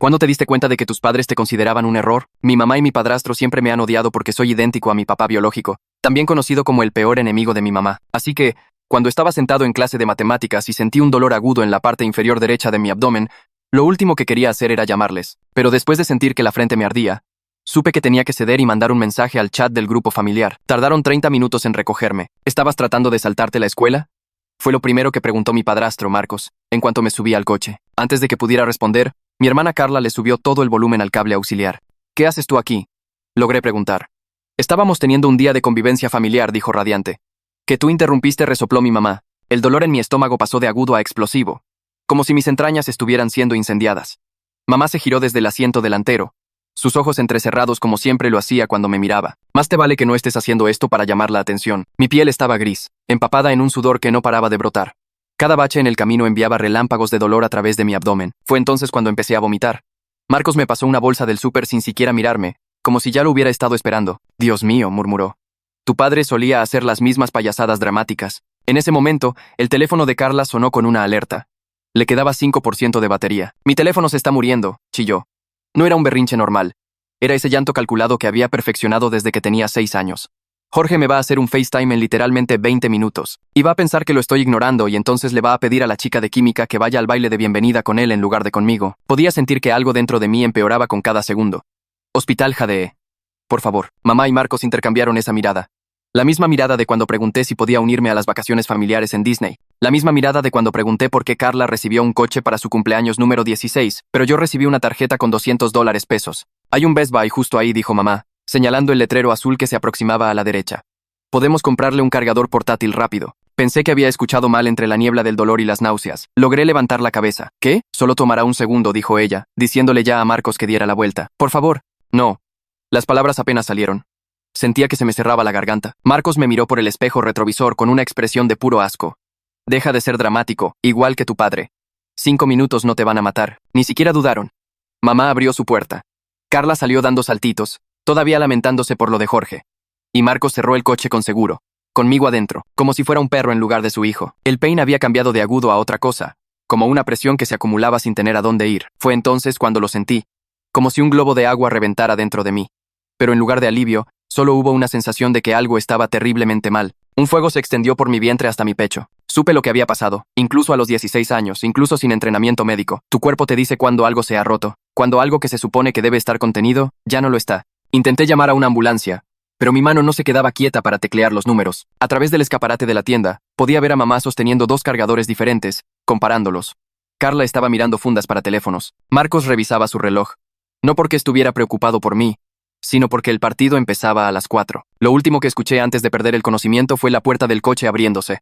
¿Cuándo te diste cuenta de que tus padres te consideraban un error? Mi mamá y mi padrastro siempre me han odiado porque soy idéntico a mi papá biológico, también conocido como el peor enemigo de mi mamá. Así que, cuando estaba sentado en clase de matemáticas y sentí un dolor agudo en la parte inferior derecha de mi abdomen, lo último que quería hacer era llamarles. Pero después de sentir que la frente me ardía, supe que tenía que ceder y mandar un mensaje al chat del grupo familiar. Tardaron 30 minutos en recogerme. ¿Estabas tratando de saltarte la escuela? Fue lo primero que preguntó mi padrastro, Marcos, en cuanto me subí al coche. Antes de que pudiera responder, mi hermana Carla le subió todo el volumen al cable auxiliar. ¿Qué haces tú aquí? Logré preguntar. Estábamos teniendo un día de convivencia familiar, dijo radiante. Que tú interrumpiste, resopló mi mamá. El dolor en mi estómago pasó de agudo a explosivo, como si mis entrañas estuvieran siendo incendiadas. Mamá se giró desde el asiento delantero, sus ojos entrecerrados como siempre lo hacía cuando me miraba. Más te vale que no estés haciendo esto para llamar la atención. Mi piel estaba gris, empapada en un sudor que no paraba de brotar. Cada bache en el camino enviaba relámpagos de dolor a través de mi abdomen. Fue entonces cuando empecé a vomitar. Marcos me pasó una bolsa del súper sin siquiera mirarme, como si ya lo hubiera estado esperando. Dios mío, murmuró. Tu padre solía hacer las mismas payasadas dramáticas. En ese momento, el teléfono de Carla sonó con una alerta. Le quedaba 5% de batería. Mi teléfono se está muriendo, chilló. No era un berrinche normal. Era ese llanto calculado que había perfeccionado desde que tenía 6 años. Jorge me va a hacer un FaceTime en literalmente 20 minutos. Y va a pensar que lo estoy ignorando y entonces le va a pedir a la chica de química que vaya al baile de bienvenida con él en lugar de conmigo. Podía sentir que algo dentro de mí empeoraba con cada segundo. Hospital Jadee. Por favor. Mamá y Marcos intercambiaron esa mirada. La misma mirada de cuando pregunté si podía unirme a las vacaciones familiares en Disney. La misma mirada de cuando pregunté por qué Carla recibió un coche para su cumpleaños número 16, pero yo recibí una tarjeta con $200 pesos. Hay un Best Buy justo ahí, dijo mamá, señalando el letrero azul que se aproximaba a la derecha. Podemos comprarle un cargador portátil rápido. Pensé que había escuchado mal entre la niebla del dolor y las náuseas. Logré levantar la cabeza. ¿Qué? Solo tomará un segundo, dijo ella, diciéndole ya a Marcos que diera la vuelta. Por favor. No. Las palabras apenas salieron. Sentía que se me cerraba la garganta. Marcos me miró por el espejo retrovisor con una expresión de puro asco. Deja de ser dramático, igual que tu padre. 5 minutos no te van a matar. Ni siquiera dudaron. Mamá abrió su puerta. Carla salió dando saltitos, todavía lamentándose por lo de Jorge. Y Marcos cerró el coche con seguro, conmigo adentro, como si fuera un perro en lugar de su hijo. El pain había cambiado de agudo a otra cosa, como una presión que se acumulaba sin tener a dónde ir. Fue entonces cuando lo sentí, como si un globo de agua reventara dentro de mí. Pero en lugar de alivio, solo hubo una sensación de que algo estaba terriblemente mal. Un fuego se extendió por mi vientre hasta mi pecho. Supe lo que había pasado, incluso a los 16 años, incluso sin entrenamiento médico. Tu cuerpo te dice cuando algo se ha roto, cuando algo que se supone que debe estar contenido, ya no lo está. Intenté llamar a una ambulancia, pero mi mano no se quedaba quieta para teclear los números. A través del escaparate de la tienda, podía ver a mamá sosteniendo 2 cargadores diferentes, comparándolos. Carla estaba mirando fundas para teléfonos. Marcos revisaba su reloj. No porque estuviera preocupado por mí, sino porque el partido empezaba a las 4. Lo último que escuché antes de perder el conocimiento fue la puerta del coche abriéndose.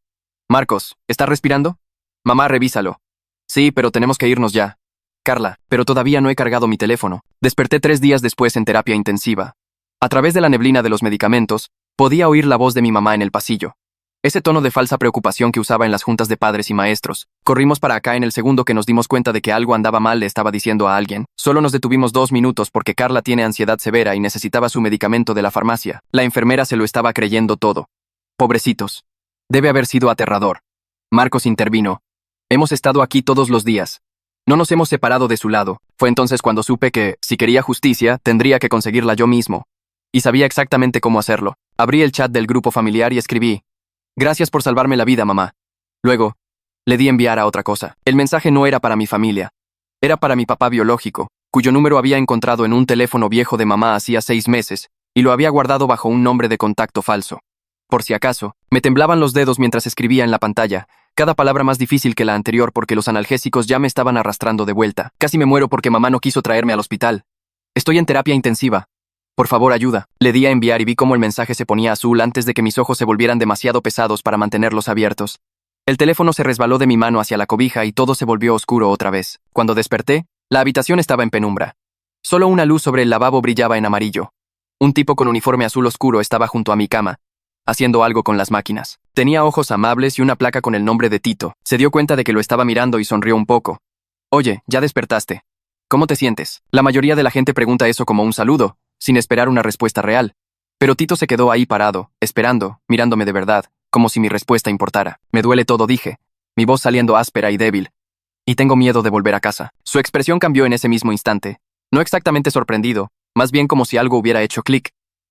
Marcos, ¿estás respirando? Mamá, revísalo. Sí, pero tenemos que irnos ya. Carla, pero todavía no he cargado mi teléfono. Desperté 3 días después en terapia intensiva. A través de la neblina de los medicamentos, podía oír la voz de mi mamá en el pasillo. Ese tono de falsa preocupación que usaba en las juntas de padres y maestros. Corrimos para acá en el segundo que nos dimos cuenta de que algo andaba mal, le estaba diciendo a alguien. Solo nos detuvimos 2 minutos porque Carla tiene ansiedad severa y necesitaba su medicamento de la farmacia. La enfermera se lo estaba creyendo todo. Pobrecitos. Debe haber sido aterrador. Marcos intervino. Hemos estado aquí todos los días. No nos hemos separado de su lado. Fue entonces cuando supe que, si quería justicia, tendría que conseguirla yo mismo. Y sabía exactamente cómo hacerlo. Abrí el chat del grupo familiar y escribí: Gracias por salvarme la vida, mamá. Luego, le di enviar a otra cosa. El mensaje no era para mi familia. Era para mi papá biológico, cuyo número había encontrado en un teléfono viejo de mamá hacía 6 meses, y lo había guardado bajo un nombre de contacto falso. Por si acaso, me temblaban los dedos mientras escribía en la pantalla, cada palabra más difícil que la anterior porque los analgésicos ya me estaban arrastrando de vuelta. Casi me muero porque mamá no quiso traerme al hospital. Estoy en terapia intensiva. Por favor, ayuda. Le di a enviar y vi cómo el mensaje se ponía azul antes de que mis ojos se volvieran demasiado pesados para mantenerlos abiertos. El teléfono se resbaló de mi mano hacia la cobija y todo se volvió oscuro otra vez. Cuando desperté, la habitación estaba en penumbra. Solo una luz sobre el lavabo brillaba en amarillo. Un tipo con uniforme azul oscuro estaba junto a mi cama, haciendo algo con las máquinas. Tenía ojos amables y una placa con el nombre de Tito. Se dio cuenta de que lo estaba mirando y sonrió un poco. Oye, ya despertaste. ¿Cómo te sientes? La mayoría de la gente pregunta eso como un saludo, sin esperar una respuesta real. Pero Tito se quedó ahí parado, esperando, mirándome de verdad, como si mi respuesta importara. Me duele todo, dije, mi voz saliendo áspera y débil. y tengo miedo de volver a casa. Su expresión cambió en ese mismo instante. No exactamente sorprendido, más bien como si algo hubiera hecho clic.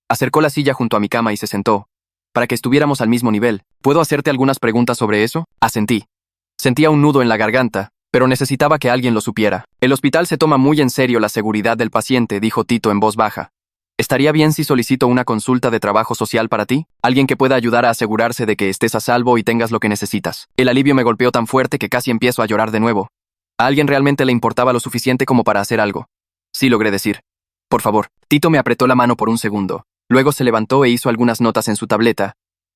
Acercó la silla junto a mi cama y se sentó. Para que estuviéramos al mismo nivel. ¿Puedo hacerte algunas preguntas sobre eso? Asentí. Sentía un nudo en la garganta, pero necesitaba que alguien lo supiera. El hospital se toma muy en serio la seguridad del paciente, dijo Tito en voz baja. ¿Estaría bien si solicito una consulta de trabajo social para ti? Alguien que pueda ayudar a asegurarse de que estés a salvo y tengas lo que necesitas. El alivio me golpeó tan fuerte que casi empiezo a llorar de nuevo. ¿A alguien realmente le importaba lo suficiente como para hacer algo? Sí, logré decir. Por favor. Tito me apretó la mano por un segundo. Luego se levantó e hizo algunas notas en su tableta.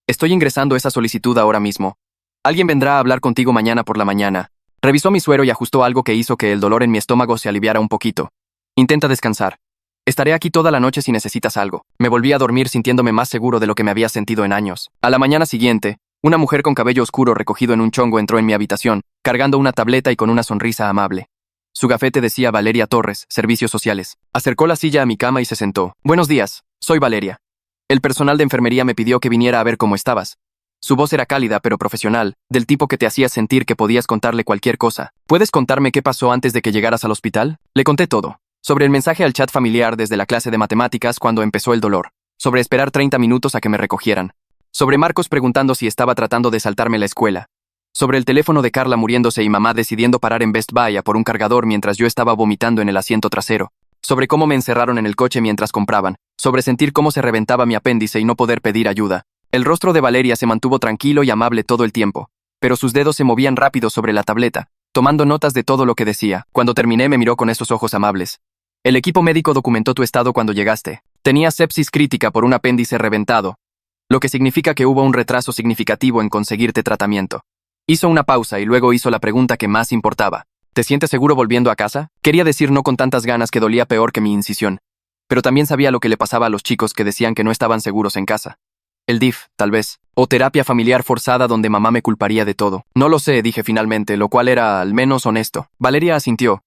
Estoy ingresando esa solicitud ahora mismo. Alguien vendrá a hablar contigo mañana por la mañana. Revisó mi suero y ajustó algo que hizo que el dolor en mi estómago se aliviara un poquito. Intenta descansar. Estaré aquí toda la noche si necesitas algo. Me volví a dormir sintiéndome más seguro de lo que me había sentido en años. A la mañana siguiente, una mujer con cabello oscuro recogido en un chongo entró en mi habitación, cargando una tableta y con una sonrisa amable. Su gafete decía Valeria Torres, Servicios Sociales. Acercó la silla a mi cama y se sentó. Buenos días, soy Valeria. El personal de enfermería me pidió que viniera a ver cómo estabas. Su voz era cálida pero profesional, del tipo que te hacía sentir que podías contarle cualquier cosa. ¿Puedes contarme qué pasó antes de que llegaras al hospital? Le conté todo. Sobre el mensaje al chat familiar desde la clase de matemáticas cuando empezó el dolor. Sobre esperar 30 minutos a que me recogieran. Sobre Marcos preguntando si estaba tratando de saltarme la escuela. Sobre el teléfono de Carla muriéndose y mamá decidiendo parar en Best Buy a por un cargador mientras yo estaba vomitando en el asiento trasero. Sobre cómo me encerraron en el coche mientras compraban. Sobre sentir cómo se reventaba mi apéndice y no poder pedir ayuda. El rostro de Valeria se mantuvo tranquilo y amable todo el tiempo, pero sus dedos se movían rápido sobre la tableta, tomando notas de todo lo que decía. Cuando terminé me miró con esos ojos amables. El equipo médico documentó tu estado cuando llegaste. Tenías sepsis crítica por un apéndice reventado, lo que significa que hubo un retraso significativo en conseguirte tratamiento. Hizo una pausa y luego hizo la pregunta que más importaba. ¿Te sientes seguro volviendo a casa? Quería decir no con tantas ganas que dolía peor que mi incisión, pero también sabía lo que le pasaba a los chicos que decían que no estaban seguros en casa. El DIF, tal vez. O terapia familiar forzada donde mamá me culparía de todo. No lo sé, dije finalmente, lo cual era al menos honesto. Valeria asintió,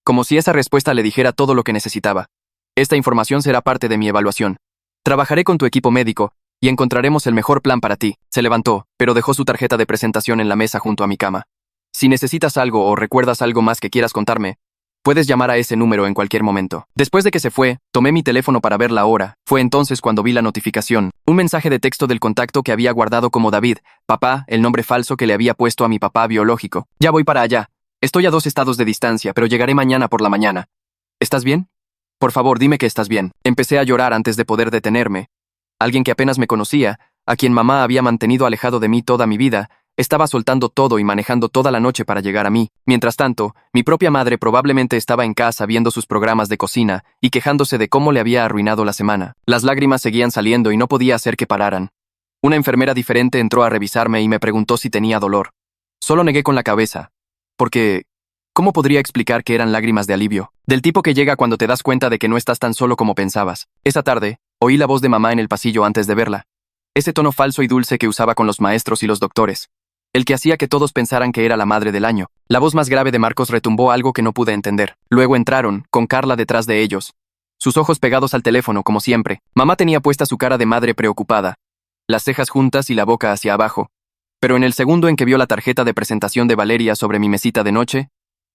como si esa respuesta le dijera todo lo que necesitaba. Esta información será parte de mi evaluación. Trabajaré con tu equipo médico y encontraremos el mejor plan para ti. Se levantó, pero dejó su tarjeta de presentación en la mesa junto a mi cama. Si necesitas algo o recuerdas algo más que quieras contarme, puedes llamar a ese número en cualquier momento. Después de que se fue, tomé mi teléfono para ver la hora. Fue entonces cuando vi la notificación. Un mensaje de texto del contacto que había guardado como David, papá, el nombre falso que le había puesto a mi papá biológico. Ya voy para allá. Estoy a 2 estados de distancia, pero llegaré mañana por la mañana. ¿Estás bien? Por favor, dime que estás bien. Empecé a llorar antes de poder detenerme. Alguien que apenas me conocía, a quien mamá había mantenido alejado de mí toda mi vida, estaba soltando todo y manejando toda la noche para llegar a mí. Mientras tanto, mi propia madre probablemente estaba en casa viendo sus programas de cocina y quejándose de cómo le había arruinado la semana. Las lágrimas seguían saliendo y no podía hacer que pararan. Una enfermera diferente entró a revisarme y me preguntó si tenía dolor. Solo negué con la cabeza. Porque, ¿cómo podría explicar que eran lágrimas de alivio? Del tipo que llega cuando te das cuenta de que no estás tan solo como pensabas. Esa tarde, oí la voz de mamá en el pasillo antes de verla. Ese tono falso y dulce que usaba con los maestros y los doctores. El que hacía que todos pensaran que era la madre del año. La voz más grave de Marcos retumbó algo que no pude entender. Luego entraron, con Carla detrás de ellos. Sus ojos pegados al teléfono, como siempre. Mamá tenía puesta su cara de madre preocupada, las cejas juntas y la boca hacia abajo. Pero en el segundo en que vio la tarjeta de presentación de Valeria sobre mi mesita de noche,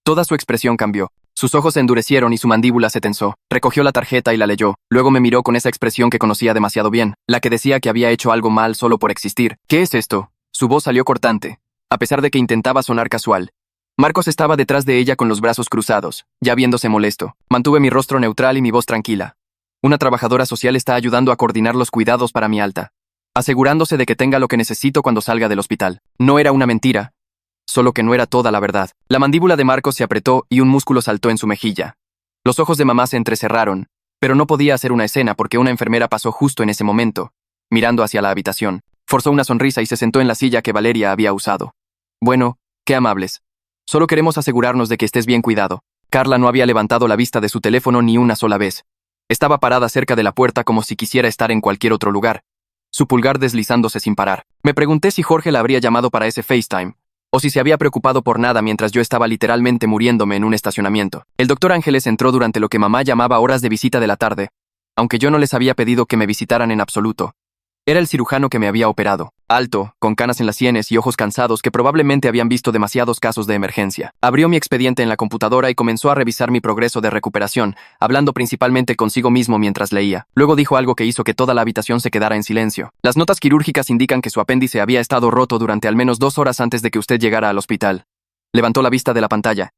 toda su expresión cambió. Sus ojos se endurecieron y su mandíbula se tensó. Recogió la tarjeta y la leyó. Luego me miró con esa expresión que conocía demasiado bien, la que decía que había hecho algo mal solo por existir. ¿Qué es esto? Su voz salió cortante, a pesar de que intentaba sonar casual. Marcos estaba detrás de ella con los brazos cruzados, ya viéndose molesto. Mantuve mi rostro neutral y mi voz tranquila. Una trabajadora social está ayudando a coordinar los cuidados para mi alta, asegurándose de que tenga lo que necesito cuando salga del hospital. No era una mentira, solo que no era toda la verdad. La mandíbula de Marcos se apretó y un músculo saltó en su mejilla. Los ojos de mamá se entrecerraron, pero no podía hacer una escena porque una enfermera pasó justo en ese momento, mirando hacia la habitación. Forzó una sonrisa y se sentó en la silla que Valeria había usado. Bueno, qué amables. Solo queremos asegurarnos de que estés bien cuidado. Carla no había levantado la vista de su teléfono ni una sola vez. Estaba parada cerca de la puerta como si quisiera estar en cualquier otro lugar, su pulgar deslizándose sin parar. Me pregunté si Jorge la habría llamado para ese FaceTime, o si se había preocupado por nada mientras yo estaba literalmente muriéndome en un estacionamiento. El doctor Ángeles entró durante lo que mamá llamaba horas de visita de la tarde, aunque yo no les había pedido que me visitaran en absoluto. Era el cirujano que me había operado, alto, con canas en las sienes y ojos cansados que probablemente habían visto demasiados casos de emergencia. Abrió mi expediente en la computadora y comenzó a revisar mi progreso de recuperación, hablando principalmente consigo mismo mientras leía. Luego dijo algo que hizo que toda la habitación se quedara en silencio. Las notas quirúrgicas indican que su apéndice había estado roto durante al menos 2 horas antes de que usted llegara al hospital. Levantó la vista de la pantalla,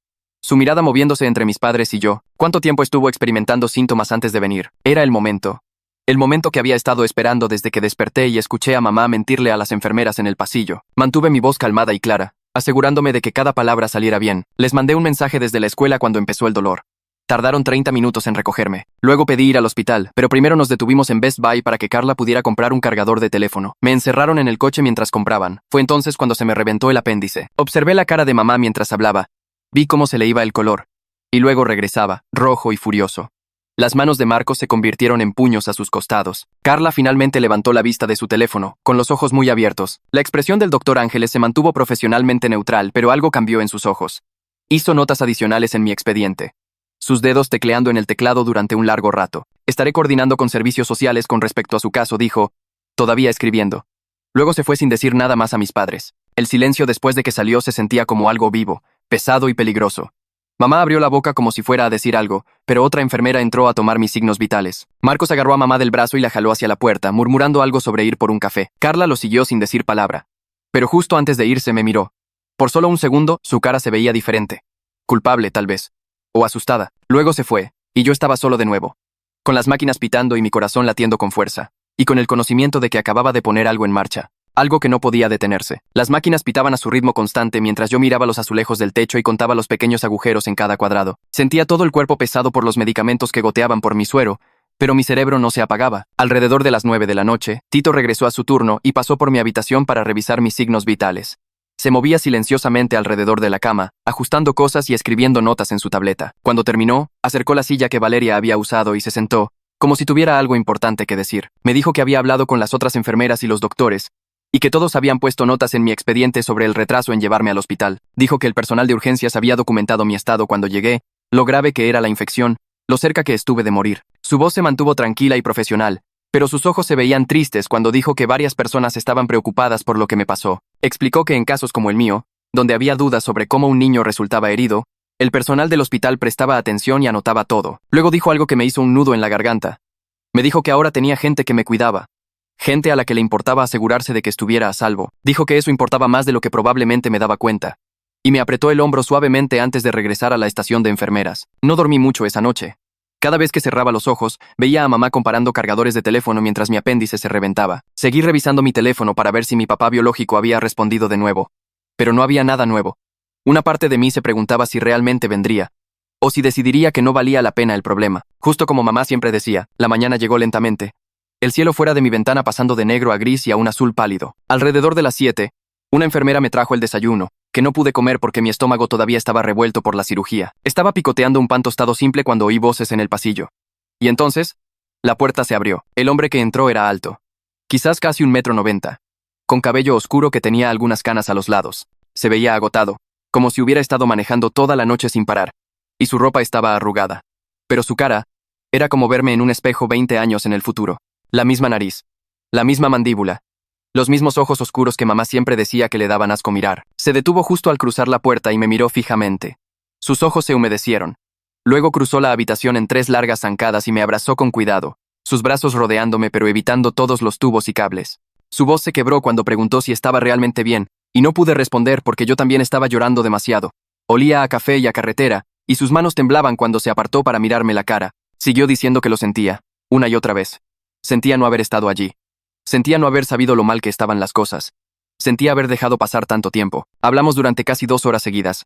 su mirada moviéndose entre mis padres y yo. ¿Cuánto tiempo estuvo experimentando síntomas antes de venir? Era el momento. El momento que había estado esperando desde que desperté y escuché a mamá mentirle a las enfermeras en el pasillo. Mantuve mi voz calmada y clara, asegurándome de que cada palabra saliera bien. Les mandé un mensaje desde la escuela cuando empezó el dolor. Tardaron 30 minutos en recogerme. Luego pedí ir al hospital, pero primero nos detuvimos en Best Buy para que Carla pudiera comprar un cargador de teléfono. Me encerraron en el coche mientras compraban. Fue entonces cuando se me reventó el apéndice. Observé la cara de mamá mientras hablaba. Vi cómo se le iba el color. Y luego regresaba, rojo y furioso. Las manos de Marcos se convirtieron en puños a sus costados. Carla finalmente levantó la vista de su teléfono, con los ojos muy abiertos. La expresión del Dr. Ángeles se mantuvo profesionalmente neutral, pero algo cambió en sus ojos. Hizo notas adicionales en mi expediente. Sus dedos tecleando en el teclado durante un largo rato. Estaré coordinando con servicios sociales con respecto a su caso, dijo, todavía escribiendo. Luego se fue sin decir nada más a mis padres. El silencio después de que salió se sentía como algo vivo, pesado y peligroso. Mamá abrió la boca como si fuera a decir algo, pero otra enfermera entró a tomar mis signos vitales. Marcos agarró a mamá del brazo y la jaló hacia la puerta, murmurando algo sobre ir por un café. Carla lo siguió sin decir palabra. Pero justo antes de irse me miró. Por solo un segundo, su cara se veía diferente. Culpable, tal vez. O asustada. Luego se fue, y yo estaba solo de nuevo. Con las máquinas pitando y mi corazón latiendo con fuerza. Y con el conocimiento de que acababa de poner algo en marcha. Algo que no podía detenerse. Las máquinas pitaban a su ritmo constante mientras yo miraba los azulejos del techo y contaba los pequeños agujeros en cada cuadrado. Sentía todo el cuerpo pesado por los medicamentos que goteaban por mi suero, pero mi cerebro no se apagaba. Alrededor de las 9 de la noche, Tito regresó a su turno y pasó por mi habitación para revisar mis signos vitales. Se movía silenciosamente alrededor de la cama, ajustando cosas y escribiendo notas en su tableta. Cuando terminó, acercó la silla que Valeria había usado y se sentó, como si tuviera algo importante que decir. Me dijo que había hablado con las otras enfermeras y los doctores, y que todos habían puesto notas en mi expediente sobre el retraso en llevarme al hospital. Dijo que el personal de urgencias había documentado mi estado cuando llegué, lo grave que era la infección, lo cerca que estuve de morir. Su voz se mantuvo tranquila y profesional, pero sus ojos se veían tristes cuando dijo que varias personas estaban preocupadas por lo que me pasó. Explicó que en casos como el mío, donde había dudas sobre cómo un niño resultaba herido, el personal del hospital prestaba atención y anotaba todo. Luego dijo algo que me hizo un nudo en la garganta. Me dijo que ahora tenía gente que me cuidaba. Gente a la que le importaba asegurarse de que estuviera a salvo. Dijo que eso importaba más de lo que probablemente me daba cuenta. Y me apretó el hombro suavemente antes de regresar a la estación de enfermeras. No dormí mucho esa noche. Cada vez que cerraba los ojos, veía a mamá comparando cargadores de teléfono mientras mi apéndice se reventaba. Seguí revisando mi teléfono para ver si mi papá biológico había respondido de nuevo. Pero no había nada nuevo. Una parte de mí se preguntaba si realmente vendría, o si decidiría que no valía la pena el problema. Justo como mamá siempre decía, la mañana llegó lentamente. El cielo fuera de mi ventana pasando de negro a gris y a un azul pálido. Alrededor de las 7, una enfermera me trajo el desayuno, que no pude comer porque mi estómago todavía estaba revuelto por la cirugía. Estaba picoteando un pan tostado simple cuando oí voces en el pasillo. Y entonces, la puerta se abrió. El hombre que entró era alto. Quizás casi 1,90 m. Con cabello oscuro que tenía algunas canas a los lados. Se veía agotado, como si hubiera estado manejando toda la noche sin parar. Y su ropa estaba arrugada. Pero su cara era como verme en un espejo 20 años en el futuro. La misma nariz, la misma mandíbula, los mismos ojos oscuros que mamá siempre decía que le daban asco mirar. Se detuvo justo al cruzar la puerta y me miró fijamente. Sus ojos se humedecieron. Luego cruzó la habitación en 3 largas zancadas y me abrazó con cuidado, sus brazos rodeándome pero evitando todos los tubos y cables. Su voz se quebró cuando preguntó si estaba realmente bien, y no pude responder porque yo también estaba llorando demasiado. Olía a café y a carretera, y sus manos temblaban cuando se apartó para mirarme la cara. Siguió diciendo que lo sentía, una y otra vez. Sentía no haber estado allí. Sentía no haber sabido lo mal que estaban las cosas. Sentía haber dejado pasar tanto tiempo. Hablamos durante casi 2 horas seguidas.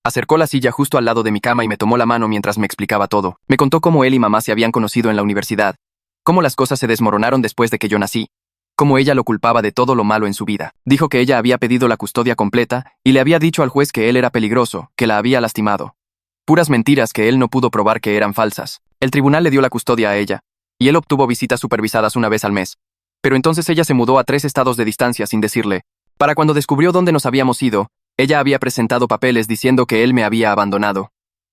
Acercó la silla justo al lado de mi cama y me tomó la mano mientras me explicaba todo. Me contó cómo él y mamá se habían conocido en la universidad, cómo las cosas se desmoronaron después de que yo nací, cómo ella lo culpaba de todo lo malo en su vida. Dijo que ella había pedido la custodia completa y le había dicho al juez que él era peligroso, que la había lastimado. Puras mentiras que él no pudo probar que eran falsas. El tribunal le dio la custodia a ella, y él obtuvo visitas supervisadas una vez al mes. Pero entonces ella se mudó a 3 estados de distancia sin decirle. Para cuando descubrió dónde nos habíamos ido, ella había presentado papeles diciendo que él me había abandonado.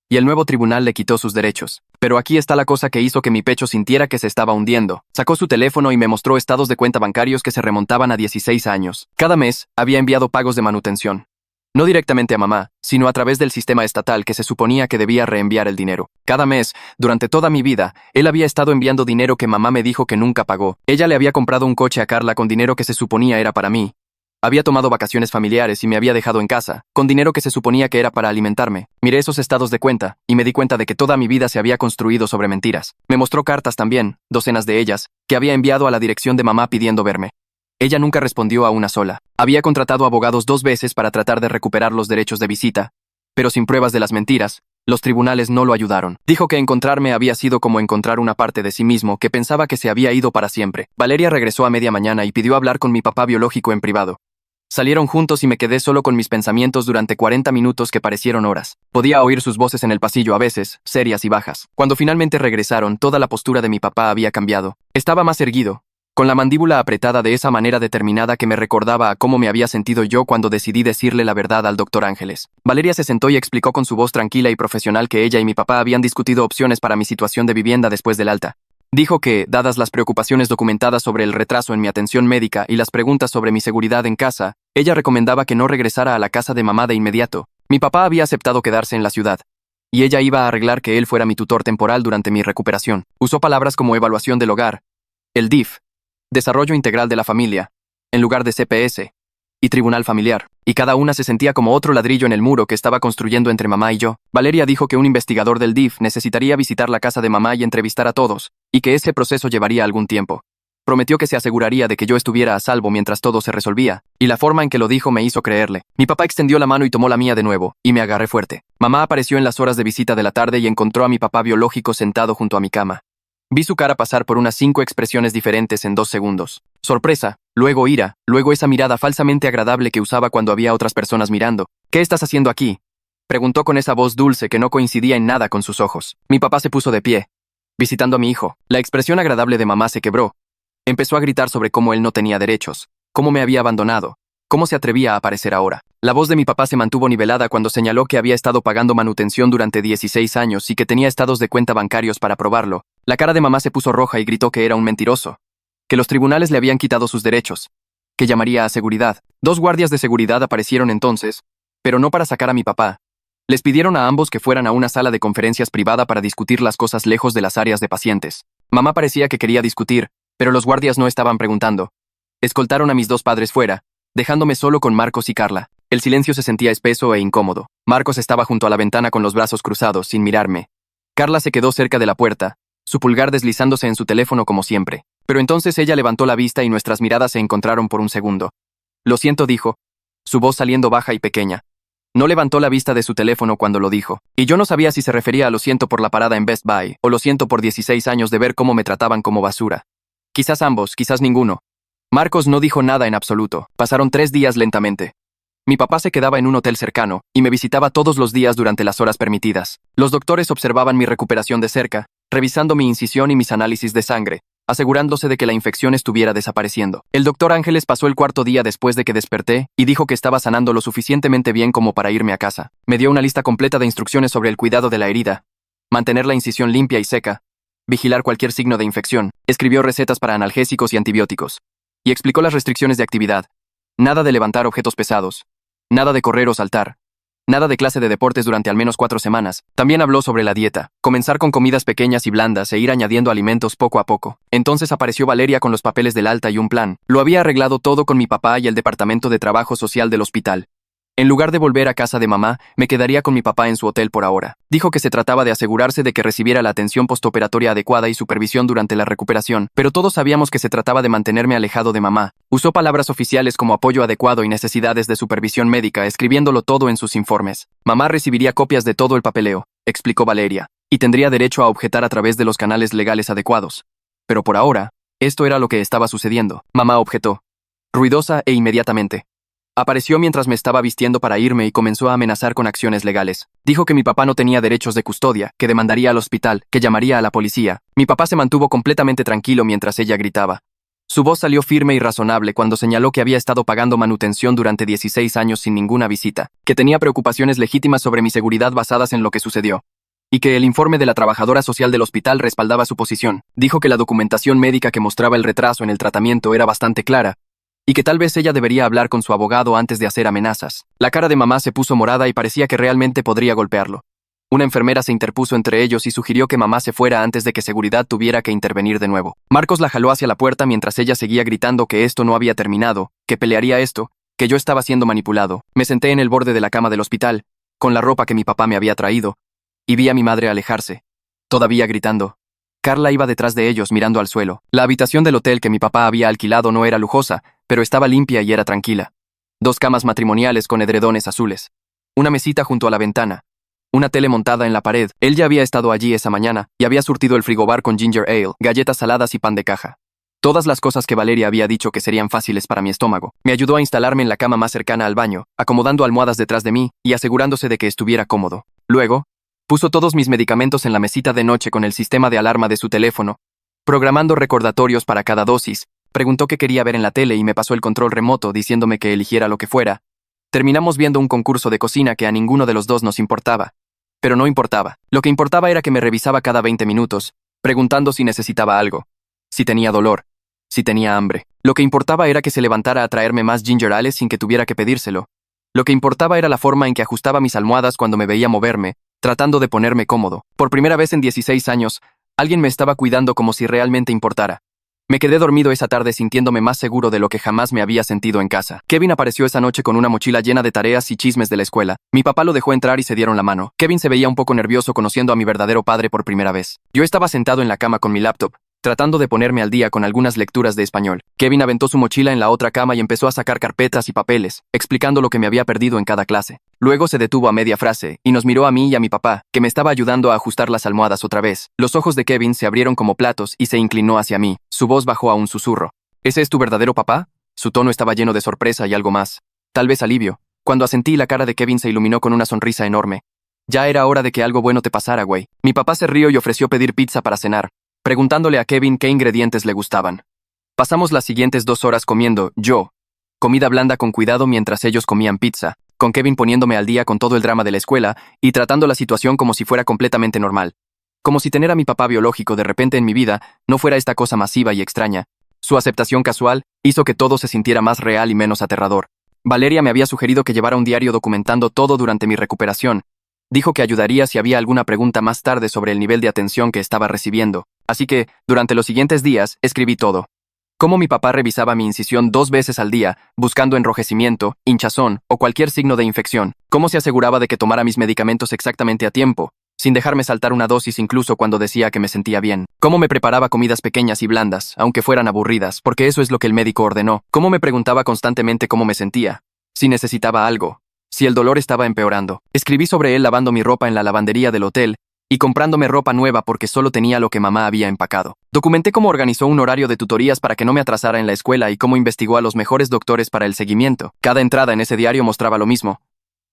y el nuevo tribunal le quitó sus derechos. Pero aquí está la cosa que hizo que mi pecho sintiera que se estaba hundiendo. Sacó su teléfono y me mostró estados de cuenta bancarios que se remontaban a 16 años. Cada mes, había enviado pagos de manutención. No directamente a mamá, sino a través del sistema estatal que se suponía que debía reenviar el dinero. Cada mes, durante toda mi vida, él había estado enviando dinero que mamá me dijo que nunca pagó. Ella le había comprado un coche a Carla con dinero que se suponía era para mí. Había tomado vacaciones familiares y me había dejado en casa, con dinero que se suponía que era para alimentarme. Miré esos estados de cuenta, y me di cuenta de que toda mi vida se había construido sobre mentiras. Me mostró cartas también, docenas de ellas, que había enviado a la dirección de mamá pidiendo verme. Ella nunca respondió a una sola. Había contratado abogados 2 veces para tratar de recuperar los derechos de visita, pero sin pruebas de las mentiras, los tribunales no lo ayudaron. Dijo que encontrarme había sido como encontrar una parte de sí mismo que pensaba que se había ido para siempre. Valeria regresó a media mañana y pidió hablar con mi papá biológico en privado. Salieron juntos y me quedé solo con mis pensamientos durante 40 minutos que parecieron horas. Podía oír sus voces en el pasillo a veces, serias y bajas. Cuando finalmente regresaron, toda la postura de mi papá había cambiado. Estaba más erguido, con la mandíbula apretada de esa manera determinada que me recordaba a cómo me había sentido yo cuando decidí decirle la verdad al doctor Ángeles. Valeria se sentó y explicó con su voz tranquila y profesional que ella y mi papá habían discutido opciones para mi situación de vivienda después del alta. Dijo que, dadas las preocupaciones documentadas sobre el retraso en mi atención médica y las preguntas sobre mi seguridad en casa, ella recomendaba que no regresara a la casa de mamá de inmediato. Mi papá había aceptado quedarse en la ciudad, y ella iba a arreglar que él fuera mi tutor temporal durante mi recuperación. Usó palabras como evaluación del hogar, el DIF, desarrollo integral de la familia, en lugar de CPS, y tribunal familiar, y cada una se sentía como otro ladrillo en el muro que estaba construyendo entre mamá y yo. Valeria dijo que un investigador del DIF necesitaría visitar la casa de mamá y entrevistar a todos, y que ese proceso llevaría algún tiempo. Prometió que se aseguraría de que yo estuviera a salvo mientras todo se resolvía, y la forma en que lo dijo me hizo creerle. Mi papá extendió la mano y tomó la mía de nuevo, y me agarré fuerte. Mamá apareció en las horas de visita de la tarde y encontró a mi papá biológico sentado junto a mi cama. Vi su cara pasar por unas 5 expresiones diferentes en 2 segundos. Sorpresa, luego ira, luego esa mirada falsamente agradable que usaba cuando había otras personas mirando. ¿Qué estás haciendo aquí?, preguntó con esa voz dulce que no coincidía en nada con sus ojos. Mi papá se puso de pie, visitando a mi hijo. La expresión agradable de mamá se quebró. Empezó a gritar sobre cómo él no tenía derechos, cómo me había abandonado, cómo se atrevía a aparecer ahora. La voz de mi papá se mantuvo nivelada cuando señaló que había estado pagando manutención durante 16 años y que tenía estados de cuenta bancarios para probarlo. La cara de mamá se puso roja y gritó que era un mentiroso, que los tribunales le habían quitado sus derechos, que llamaría a seguridad. 2 guardias de seguridad aparecieron entonces, pero no para sacar a mi papá. Les pidieron a ambos que fueran a una sala de conferencias privada para discutir las cosas lejos de las áreas de pacientes. Mamá parecía que quería discutir, pero los guardias no estaban preguntando. Escoltaron a mis 2 padres fuera, dejándome solo con Marcos y Carla. El silencio se sentía espeso e incómodo. Marcos estaba junto a la ventana con los brazos cruzados, sin mirarme. Carla se quedó cerca de la puerta, su pulgar deslizándose en su teléfono como siempre. Pero entonces ella levantó la vista y nuestras miradas se encontraron por un segundo. Lo siento, dijo, su voz saliendo baja y pequeña. No levantó la vista de su teléfono cuando lo dijo, y yo no sabía si se refería a lo siento por la parada en Best Buy, o lo siento por 16 años de ver cómo me trataban como basura. Quizás ambos, quizás ninguno. Marcos no dijo nada en absoluto. Pasaron 3 días lentamente. Mi papá se quedaba en un hotel cercano, y me visitaba todos los días durante las horas permitidas. Los doctores observaban mi recuperación de cerca, revisando mi incisión y mis análisis de sangre, asegurándose de que la infección estuviera desapareciendo. El doctor Ángeles pasó el 4.º día después de que desperté y dijo que estaba sanando lo suficientemente bien como para irme a casa. Me dio una lista completa de instrucciones sobre el cuidado de la herida, mantener la incisión limpia y seca, vigilar cualquier signo de infección, escribió recetas para analgésicos y antibióticos, y explicó las restricciones de actividad. Nada de levantar objetos pesados, nada de correr o saltar, nada de clase de deportes durante al menos 4 semanas. También habló sobre la dieta, comenzar con comidas pequeñas y blandas e ir añadiendo alimentos poco a poco. Entonces apareció Valeria con los papeles del alta y un plan. Lo había arreglado todo con mi papá y el departamento de trabajo social del hospital. En lugar de volver a casa de mamá, me quedaría con mi papá en su hotel por ahora. Dijo que se trataba de asegurarse de que recibiera la atención postoperatoria adecuada y supervisión durante la recuperación, pero todos sabíamos que se trataba de mantenerme alejado de mamá. Usó palabras oficiales como apoyo adecuado y necesidades de supervisión médica, escribiéndolo todo en sus informes. Mamá recibiría copias de todo el papeleo, explicó Valeria, y tendría derecho a objetar a través de los canales legales adecuados. Pero por ahora, esto era lo que estaba sucediendo. Mamá objetó, ruidosa e inmediatamente. Apareció mientras me estaba vistiendo para irme y comenzó a amenazar con acciones legales. Dijo que mi papá no tenía derechos de custodia, que demandaría al hospital, que llamaría a la policía. Mi papá se mantuvo completamente tranquilo mientras ella gritaba. Su voz salió firme y razonable cuando señaló que había estado pagando manutención durante 16 años sin ninguna visita, que tenía preocupaciones legítimas sobre mi seguridad basadas en lo que sucedió. y que el informe de la trabajadora social del hospital respaldaba su posición. Dijo que la documentación médica que mostraba el retraso en el tratamiento era bastante clara, y que tal vez ella debería hablar con su abogado antes de hacer amenazas. La cara de mamá se puso morada y parecía que realmente podría golpearlo. Una enfermera se interpuso entre ellos y sugirió que mamá se fuera antes de que seguridad tuviera que intervenir de nuevo. Marcos la jaló hacia la puerta mientras ella seguía gritando que esto no había terminado, que pelearía esto, que yo estaba siendo manipulado. Me senté en el borde de la cama del hospital, con la ropa que mi papá me había traído, y vi a mi madre alejarse, todavía gritando. Carla iba detrás de ellos mirando al suelo. La habitación del hotel que mi papá había alquilado no era lujosa, pero estaba limpia y era tranquila. 2 camas matrimoniales con edredones azules. Una mesita junto a la ventana. Una tele montada en la pared. Él ya había estado allí esa mañana y había surtido el frigobar con ginger ale, galletas saladas y pan de caja. Todas las cosas que Valeria había dicho que serían fáciles para mi estómago. Me ayudó a instalarme en la cama más cercana al baño, acomodando almohadas detrás de mí y asegurándose de que estuviera cómodo. Luego, puso todos mis medicamentos en la mesita de noche con el sistema de alarma de su teléfono, programando recordatorios para cada dosis. Preguntó qué quería ver en la tele y me pasó el control remoto diciéndome que eligiera lo que fuera. Terminamos viendo un concurso de cocina que a ninguno de los dos nos importaba. Pero no importaba. Lo que importaba era que me revisaba cada 20 minutos, preguntando si necesitaba algo, si tenía dolor, si tenía hambre. Lo que importaba era que se levantara a traerme más ginger ale sin que tuviera que pedírselo. Lo que importaba era la forma en que ajustaba mis almohadas cuando me veía moverme, tratando de ponerme cómodo. Por primera vez en 16 años, alguien me estaba cuidando como si realmente importara. Me quedé dormido esa tarde sintiéndome más seguro de lo que jamás me había sentido en casa. Kevin apareció esa noche con una mochila llena de tareas y chismes de la escuela. Mi papá lo dejó entrar y se dieron la mano. Kevin se veía un poco nervioso conociendo a mi verdadero padre por primera vez. Yo estaba sentado en la cama con mi laptop, tratando de ponerme al día con algunas lecturas de español. Kevin aventó su mochila en la otra cama y empezó a sacar carpetas y papeles, explicando lo que me había perdido en cada clase. Luego se detuvo a media frase y nos miró a mí y a mi papá, que me estaba ayudando a ajustar las almohadas otra vez. Los ojos de Kevin se abrieron como platos y se inclinó hacia mí. Su voz bajó a un susurro. ¿Ese es tu verdadero papá? Su tono estaba lleno de sorpresa y algo más. Tal vez alivio. Cuando asentí, la cara de Kevin se iluminó con una sonrisa enorme. Ya era hora de que algo bueno te pasara, güey. Mi papá se rió y ofreció pedir pizza para cenar, preguntándole a Kevin qué ingredientes le gustaban. Pasamos las siguientes 2 horas comiendo, comida blanda con cuidado mientras ellos comían pizza, con Kevin poniéndome al día con todo el drama de la escuela y tratando la situación como si fuera completamente normal. Como si tener a mi papá biológico de repente en mi vida no fuera esta cosa masiva y extraña. Su aceptación casual hizo que todo se sintiera más real y menos aterrador. Valeria me había sugerido que llevara un diario documentando todo durante mi recuperación. Dijo que ayudaría si había alguna pregunta más tarde sobre el nivel de atención que estaba recibiendo. Así que, durante los siguientes días, escribí todo. Cómo mi papá revisaba mi incisión 2 veces al día, buscando enrojecimiento, hinchazón o cualquier signo de infección. Cómo se aseguraba de que tomara mis medicamentos exactamente a tiempo, sin dejarme saltar una dosis incluso cuando decía que me sentía bien. Cómo me preparaba comidas pequeñas y blandas, aunque fueran aburridas, porque eso es lo que el médico ordenó. Cómo me preguntaba constantemente cómo me sentía, si necesitaba algo, si el dolor estaba empeorando. Escribí sobre él lavando mi ropa en la lavandería del hotel y comprándome ropa nueva porque solo tenía lo que mamá había empacado. Documenté cómo organizó un horario de tutorías para que no me atrasara en la escuela y cómo investigó a los mejores doctores para el seguimiento. Cada entrada en ese diario mostraba lo mismo.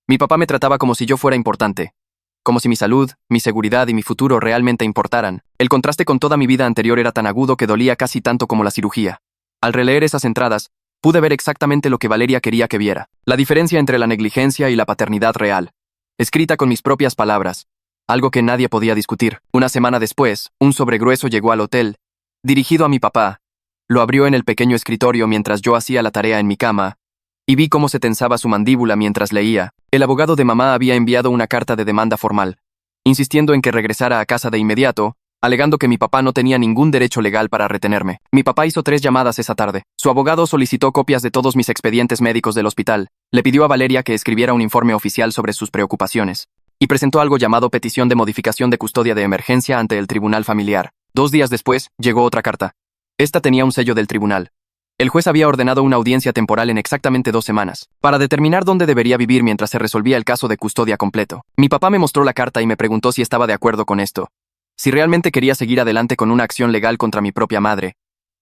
Mi papá me trataba como si yo fuera importante, como si mi salud, mi seguridad y mi futuro realmente importaran. El contraste con toda mi vida anterior era tan agudo que dolía casi tanto como la cirugía. Al releer esas entradas, pude ver exactamente lo que Valeria quería que viera. La diferencia entre la negligencia y la paternidad real. Escrita con mis propias palabras. Algo que nadie podía discutir. Una semana después, un sobre grueso llegó al hotel, dirigido a mi papá. Lo abrió en el pequeño escritorio mientras yo hacía la tarea en mi cama, y vi cómo se tensaba su mandíbula mientras leía. El abogado de mamá había enviado una carta de demanda formal, insistiendo en que regresara a casa de inmediato, alegando que mi papá no tenía ningún derecho legal para retenerme. Mi papá hizo 3 llamadas esa tarde. Su abogado solicitó copias de todos mis expedientes médicos del hospital, le pidió a Valeria que escribiera un informe oficial sobre sus preocupaciones, y presentó algo llamado petición de modificación de custodia de emergencia ante el tribunal familiar. 2 días después, llegó otra carta. Esta tenía un sello del tribunal. El juez había ordenado una audiencia temporal en exactamente 2 semanas, para determinar dónde debería vivir mientras se resolvía el caso de custodia completo. Mi papá me mostró la carta y me preguntó si estaba de acuerdo con esto, si realmente quería seguir adelante con una acción legal contra mi propia madre.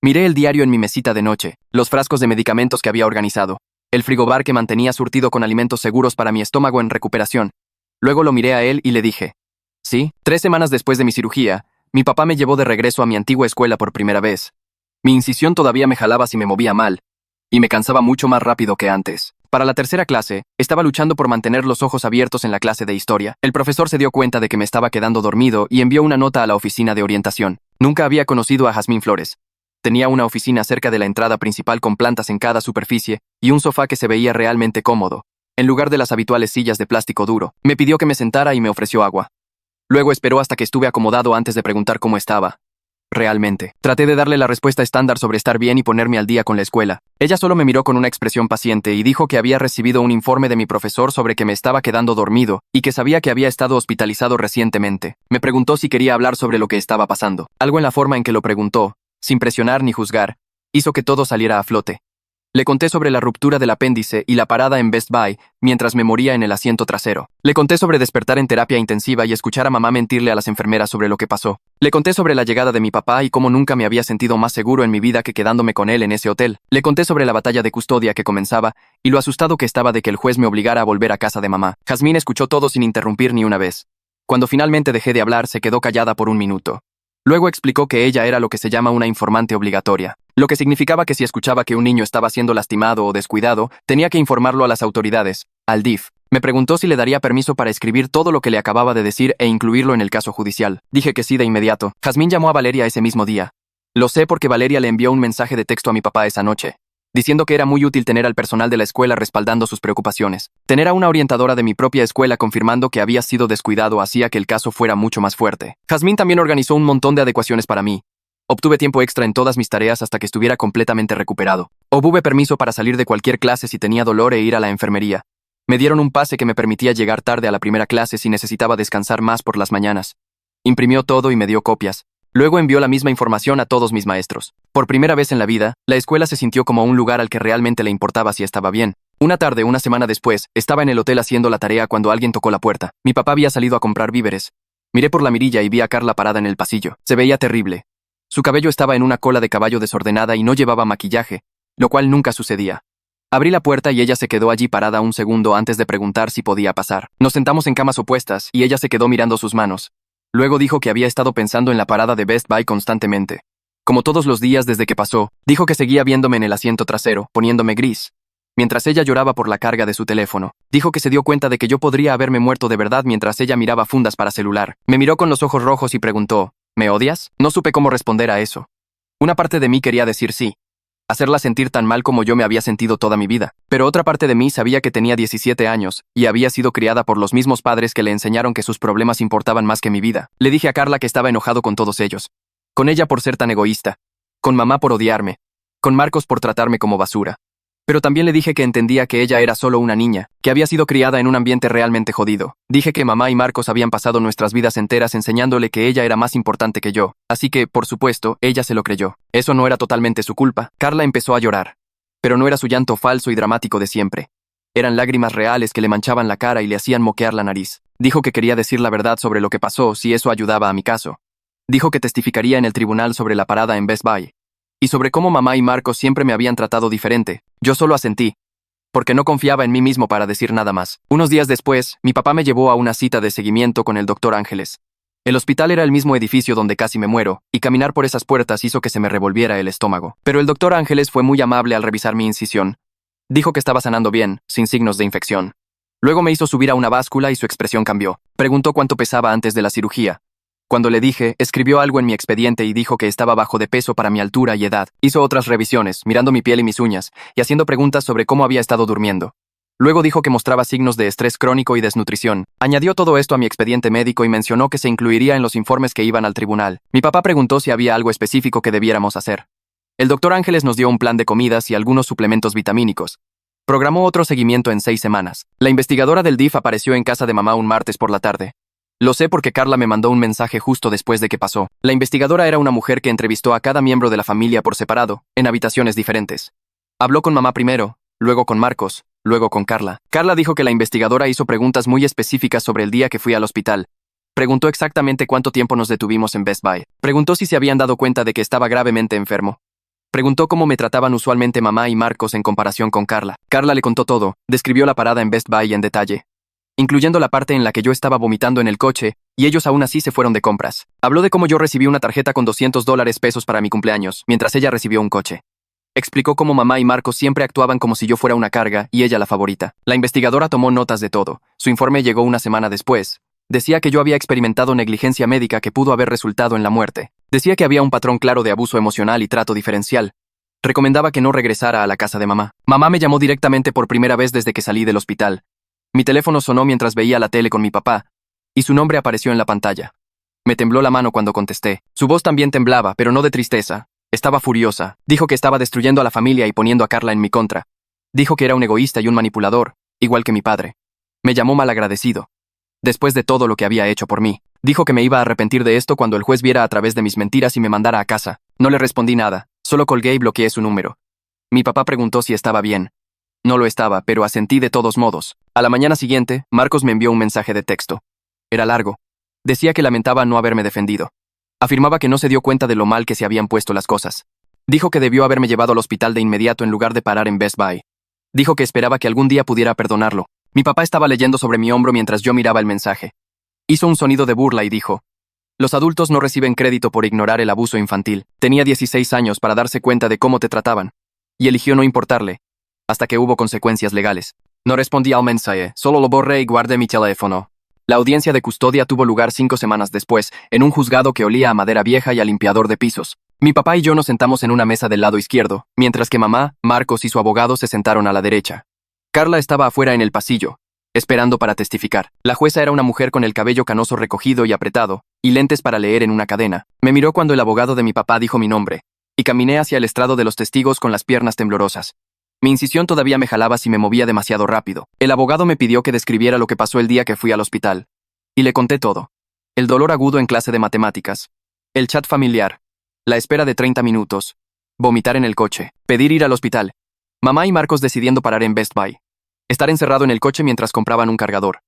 Miré el diario en mi mesita de noche, los frascos de medicamentos que había organizado, el frigobar que mantenía surtido con alimentos seguros para mi estómago en recuperación. Luego lo miré a él y le dije, sí, 3 semanas después de mi cirugía, mi papá me llevó de regreso a mi antigua escuela por primera vez. Mi incisión todavía me jalaba si me movía mal, y me cansaba mucho más rápido que antes. Para la tercera clase, estaba luchando por mantener los ojos abiertos en la clase de historia. El profesor se dio cuenta de que me estaba quedando dormido y envió una nota a la oficina de orientación. Nunca había conocido a Jazmín Flores. Tenía una oficina cerca de la entrada principal con plantas en cada superficie y un sofá que se veía realmente cómodo, en lugar de las habituales sillas de plástico duro. Me pidió que me sentara y me ofreció agua. Luego esperó hasta que estuve acomodado antes de preguntar cómo estaba. Realmente. Traté de darle la respuesta estándar sobre estar bien y ponerme al día con la escuela. Ella solo me miró con una expresión paciente y dijo que había recibido un informe de mi profesor sobre que me estaba quedando dormido y que sabía que había estado hospitalizado recientemente. Me preguntó si quería hablar sobre lo que estaba pasando. Algo en la forma en que lo preguntó, sin presionar ni juzgar, hizo que todo saliera a flote. Le conté sobre la ruptura del apéndice y la parada en Best Buy mientras me moría en el asiento trasero. Le conté sobre despertar en terapia intensiva y escuchar a mamá mentirle a las enfermeras sobre lo que pasó. Le conté sobre la llegada de mi papá y cómo nunca me había sentido más seguro en mi vida que quedándome con él en ese hotel. Le conté sobre la batalla de custodia que comenzaba y lo asustado que estaba de que el juez me obligara a volver a casa de mamá. Jazmín escuchó todo sin interrumpir ni una vez. Cuando finalmente dejé de hablar, se quedó callada por un minuto. Luego explicó que ella era lo que se llama una informante obligatoria, lo que significaba que si escuchaba que un niño estaba siendo lastimado o descuidado, tenía que informarlo a las autoridades, al DIF. Me preguntó si le daría permiso para escribir todo lo que le acababa de decir e incluirlo en el caso judicial. Dije que sí de inmediato. Jazmín llamó a Valeria ese mismo día. Lo sé porque Valeria le envió un mensaje de texto a mi papá esa noche, diciendo que era muy útil tener al personal de la escuela respaldando sus preocupaciones. Tener a una orientadora de mi propia escuela confirmando que había sido descuidado hacía que el caso fuera mucho más fuerte. Jazmín también organizó un montón de adecuaciones para mí. Obtuve tiempo extra en todas mis tareas hasta que estuviera completamente recuperado. Obtuve permiso para salir de cualquier clase si tenía dolor e ir a la enfermería. Me dieron un pase que me permitía llegar tarde a la primera clase si necesitaba descansar más por las mañanas. Imprimió todo y me dio copias. Luego envió la misma información a todos mis maestros. Por primera vez en la vida, la escuela se sintió como un lugar al que realmente le importaba si estaba bien. Una tarde, una semana después, estaba en el hotel haciendo la tarea cuando alguien tocó la puerta. Mi papá había salido a comprar víveres. Miré por la mirilla y vi a Carla parada en el pasillo. Se veía terrible. Su cabello estaba en una cola de caballo desordenada y no llevaba maquillaje, lo cual nunca sucedía. Abrí la puerta y ella se quedó allí parada un segundo antes de preguntar si podía pasar. Nos sentamos en camas opuestas y ella se quedó mirando sus manos. Luego dijo que había estado pensando en la parada de Best Buy constantemente. Como todos los días desde que pasó, dijo que seguía viéndome en el asiento trasero, poniéndome gris. Mientras ella lloraba por la carga de su teléfono, dijo que se dio cuenta de que yo podría haberme muerto de verdad mientras ella miraba fundas para celular. Me miró con los ojos rojos y preguntó, ¿me odias? No supe cómo responder a eso. Una parte de mí quería decir sí, hacerla sentir tan mal como yo me había sentido toda mi vida. Pero otra parte de mí sabía que tenía 17 años y había sido criada por los mismos padres que le enseñaron que sus problemas importaban más que mi vida. Le dije a Carla que estaba enojado con todos ellos. Con ella por ser tan egoísta. Con mamá por odiarme. Con Marcos por tratarme como basura. Pero también le dije que entendía que ella era solo una niña, que había sido criada en un ambiente realmente jodido. Dije que mamá y Marcos habían pasado nuestras vidas enteras enseñándole que ella era más importante que yo, así que, por supuesto, ella se lo creyó. Eso no era totalmente su culpa. Carla empezó a llorar. Pero no era su llanto falso y dramático de siempre. Eran lágrimas reales que le manchaban la cara y le hacían moquear la nariz. Dijo que quería decir la verdad sobre lo que pasó si eso ayudaba a mi caso. Dijo que testificaría en el tribunal sobre la parada en Best Buy. Y sobre cómo mamá y Marcos siempre me habían tratado diferente. Yo solo asentí, porque no confiaba en mí mismo para decir nada más. Unos días después, mi papá me llevó a una cita de seguimiento con el doctor Ángeles. El hospital era el mismo edificio donde casi me muero, y caminar por esas puertas hizo que se me revolviera el estómago. Pero el doctor Ángeles fue muy amable al revisar mi incisión. Dijo que estaba sanando bien, sin signos de infección. Luego me hizo subir a una báscula y su expresión cambió. Preguntó cuánto pesaba antes de la cirugía. Cuando le dije, escribió algo en mi expediente y dijo que estaba bajo de peso para mi altura y edad. Hizo otras revisiones, mirando mi piel y mis uñas, y haciendo preguntas sobre cómo había estado durmiendo. Luego dijo que mostraba signos de estrés crónico y desnutrición. Añadió todo esto a mi expediente médico y mencionó que se incluiría en los informes que iban al tribunal. Mi papá preguntó si había algo específico que debiéramos hacer. El doctor Ángeles nos dio un plan de comidas y algunos suplementos vitamínicos. Programó otro seguimiento en 6 semanas. La investigadora del DIF apareció en casa de mamá un martes por la tarde. Lo sé porque Carla me mandó un mensaje justo después de que pasó. La investigadora era una mujer que entrevistó a cada miembro de la familia por separado, en habitaciones diferentes. Habló con mamá primero, luego con Marcos, luego con Carla. Carla dijo que la investigadora hizo preguntas muy específicas sobre el día que fui al hospital. Preguntó exactamente cuánto tiempo nos detuvimos en Best Buy. Preguntó si se habían dado cuenta de que estaba gravemente enfermo. Preguntó cómo me trataban usualmente mamá y Marcos en comparación con Carla. Carla le contó todo, describió la parada en Best Buy en detalle, incluyendo la parte en la que yo estaba vomitando en el coche, y ellos aún así se fueron de compras. Habló de cómo yo recibí una tarjeta con $200 para mi cumpleaños, mientras ella recibió un coche. Explicó cómo mamá y Marcos siempre actuaban como si yo fuera una carga y ella la favorita. La investigadora tomó notas de todo. Su informe llegó una semana después. Decía que yo había experimentado negligencia médica que pudo haber resultado en la muerte. Decía que había un patrón claro de abuso emocional y trato diferencial. Recomendaba que no regresara a la casa de mamá. Mamá me llamó directamente por primera vez desde que salí del hospital. Mi teléfono sonó mientras veía la tele con mi papá, y su nombre apareció en la pantalla. Me tembló la mano cuando contesté. Su voz también temblaba, pero no de tristeza. Estaba furiosa. Dijo que estaba destruyendo a la familia y poniendo a Carla en mi contra. Dijo que era un egoísta y un manipulador, igual que mi padre. Me llamó malagradecido. Después de todo lo que había hecho por mí. Dijo que me iba a arrepentir de esto cuando el juez viera a través de mis mentiras y me mandara a casa. No le respondí nada, solo colgué y bloqueé su número. Mi papá preguntó si estaba bien. No lo estaba, pero asentí de todos modos. A la mañana siguiente, Marcos me envió un mensaje de texto. Era largo. Decía que lamentaba no haberme defendido. Afirmaba que no se dio cuenta de lo mal que se habían puesto las cosas. Dijo que debió haberme llevado al hospital de inmediato en lugar de parar en Best Buy. Dijo que esperaba que algún día pudiera perdonarlo. Mi papá estaba leyendo sobre mi hombro mientras yo miraba el mensaje. Hizo un sonido de burla y dijo: los adultos no reciben crédito por ignorar el abuso infantil. Tenía 16 años para darse cuenta de cómo te trataban. Y eligió no importarle, hasta que hubo consecuencias legales. No respondí al mensaje, solo lo borré y guardé mi teléfono. La audiencia de custodia tuvo lugar 5 semanas después, en un juzgado que olía a madera vieja y a limpiador de pisos. Mi papá y yo nos sentamos en una mesa del lado izquierdo, mientras que mamá, Marcos y su abogado se sentaron a la derecha. Carla estaba afuera en el pasillo, esperando para testificar. La jueza era una mujer con el cabello canoso recogido y apretado, y lentes para leer en una cadena. Me miró cuando el abogado de mi papá dijo mi nombre, y caminé hacia el estrado de los testigos con las piernas temblorosas. Mi incisión todavía me jalaba si me movía demasiado rápido. El abogado me pidió que describiera lo que pasó el día que fui al hospital. Y le conté todo. El dolor agudo en clase de matemáticas. El chat familiar. La espera de 30 minutos. Vomitar en el coche. Pedir ir al hospital. Mamá y Marcos decidiendo parar en Best Buy. Estar encerrado en el coche mientras compraban un cargador.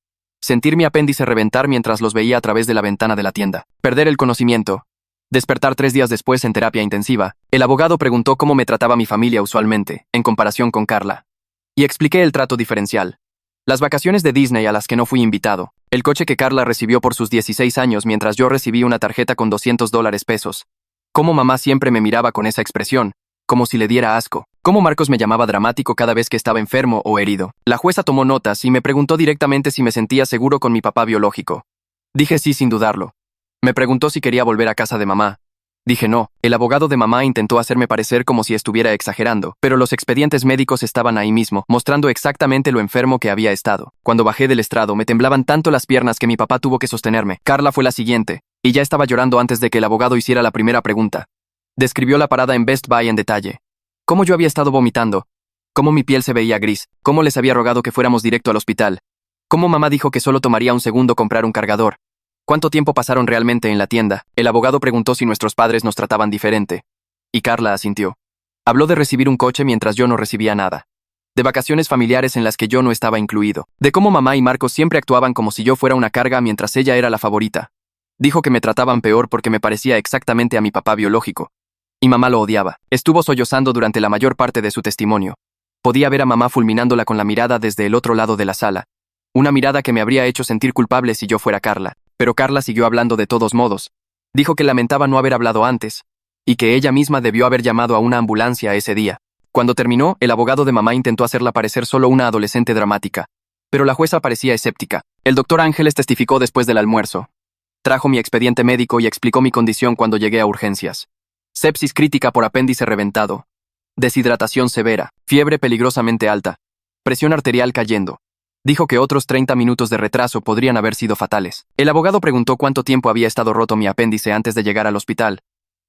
Sentir mi apéndice reventar mientras los veía a través de la ventana de la tienda. Perder el conocimiento. Despertar 3 días después en terapia intensiva. El abogado preguntó cómo me trataba mi familia usualmente, en comparación con Carla. Y expliqué el trato diferencial. Las vacaciones de Disney a las que no fui invitado. El coche que Carla recibió por sus 16 años mientras yo recibí una tarjeta con $200. Cómo mamá siempre me miraba con esa expresión, como si le diera asco. Cómo Marcos me llamaba dramático cada vez que estaba enfermo o herido. La jueza tomó notas y me preguntó directamente si me sentía seguro con mi papá biológico. Dije sí sin dudarlo. Me preguntó si quería volver a casa de mamá. Dije no. El abogado de mamá intentó hacerme parecer como si estuviera exagerando, pero los expedientes médicos estaban ahí mismo, mostrando exactamente lo enfermo que había estado. Cuando bajé del estrado me temblaban tanto las piernas que mi papá tuvo que sostenerme. Carla fue la siguiente, y ya estaba llorando antes de que el abogado hiciera la primera pregunta. Describió la parada en Best Buy en detalle. Cómo yo había estado vomitando. Cómo mi piel se veía gris. Cómo les había rogado que fuéramos directo al hospital. Cómo mamá dijo que solo tomaría un segundo comprar un cargador. ¿Cuánto tiempo pasaron realmente en la tienda? El abogado preguntó si nuestros padres nos trataban diferente. Y Carla asintió. Habló de recibir un coche mientras yo no recibía nada. De vacaciones familiares en las que yo no estaba incluido. De cómo mamá y Marcos siempre actuaban como si yo fuera una carga mientras ella era la favorita. Dijo que me trataban peor porque me parecía exactamente a mi papá biológico. Y mamá lo odiaba. Estuvo sollozando durante la mayor parte de su testimonio. Podía ver a mamá fulminándola con la mirada desde el otro lado de la sala. Una mirada que me habría hecho sentir culpable si yo fuera Carla. Pero Carla siguió hablando de todos modos. Dijo que lamentaba no haber hablado antes, y que ella misma debió haber llamado a una ambulancia ese día. Cuando terminó, el abogado de mamá intentó hacerla parecer solo una adolescente dramática. Pero la jueza parecía escéptica. El doctor Ángeles testificó después del almuerzo. Trajo mi expediente médico y explicó mi condición cuando llegué a urgencias. Sepsis crítica por apéndice reventado. Deshidratación severa. Fiebre peligrosamente alta. Presión arterial cayendo. Dijo que otros 30 minutos de retraso podrían haber sido fatales. El abogado preguntó cuánto tiempo había estado roto mi apéndice antes de llegar al hospital.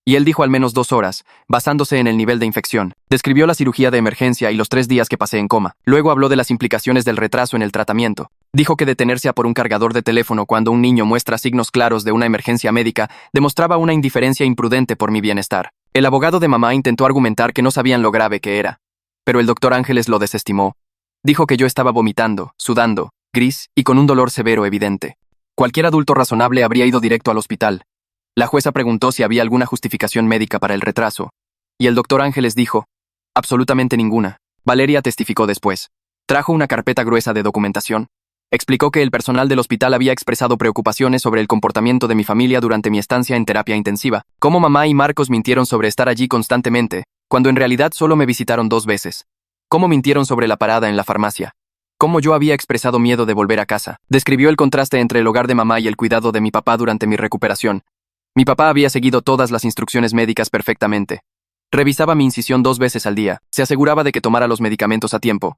Y él dijo al menos 2 horas, basándose en el nivel de infección. Describió la cirugía de emergencia y los 3 días que pasé en coma. Luego habló de las implicaciones del retraso en el tratamiento. Dijo que detenerse a por un cargador de teléfono cuando un niño muestra signos claros de una emergencia médica demostraba una indiferencia imprudente por mi bienestar. El abogado de mamá intentó argumentar que no sabían lo grave que era. Pero el doctor Ángeles lo desestimó. Dijo que yo estaba vomitando, sudando, gris y con un dolor severo evidente. Cualquier adulto razonable habría ido directo al hospital. La jueza preguntó si había alguna justificación médica para el retraso. Y el doctor Ángeles dijo, absolutamente ninguna. Valeria testificó después. Trajo una carpeta gruesa de documentación. Explicó que el personal del hospital había expresado preocupaciones sobre el comportamiento de mi familia durante mi estancia en terapia intensiva. Cómo mamá y Marcos mintieron sobre estar allí constantemente. cuando en realidad solo me visitaron 2 veces. Cómo mintieron sobre la parada en la farmacia. Cómo yo había expresado miedo de volver a casa. Describió el contraste entre el hogar de mamá y el cuidado de mi papá durante mi recuperación. Mi papá había seguido todas las instrucciones médicas perfectamente. Revisaba mi incisión 2 veces al día, se aseguraba de que tomara los medicamentos a tiempo.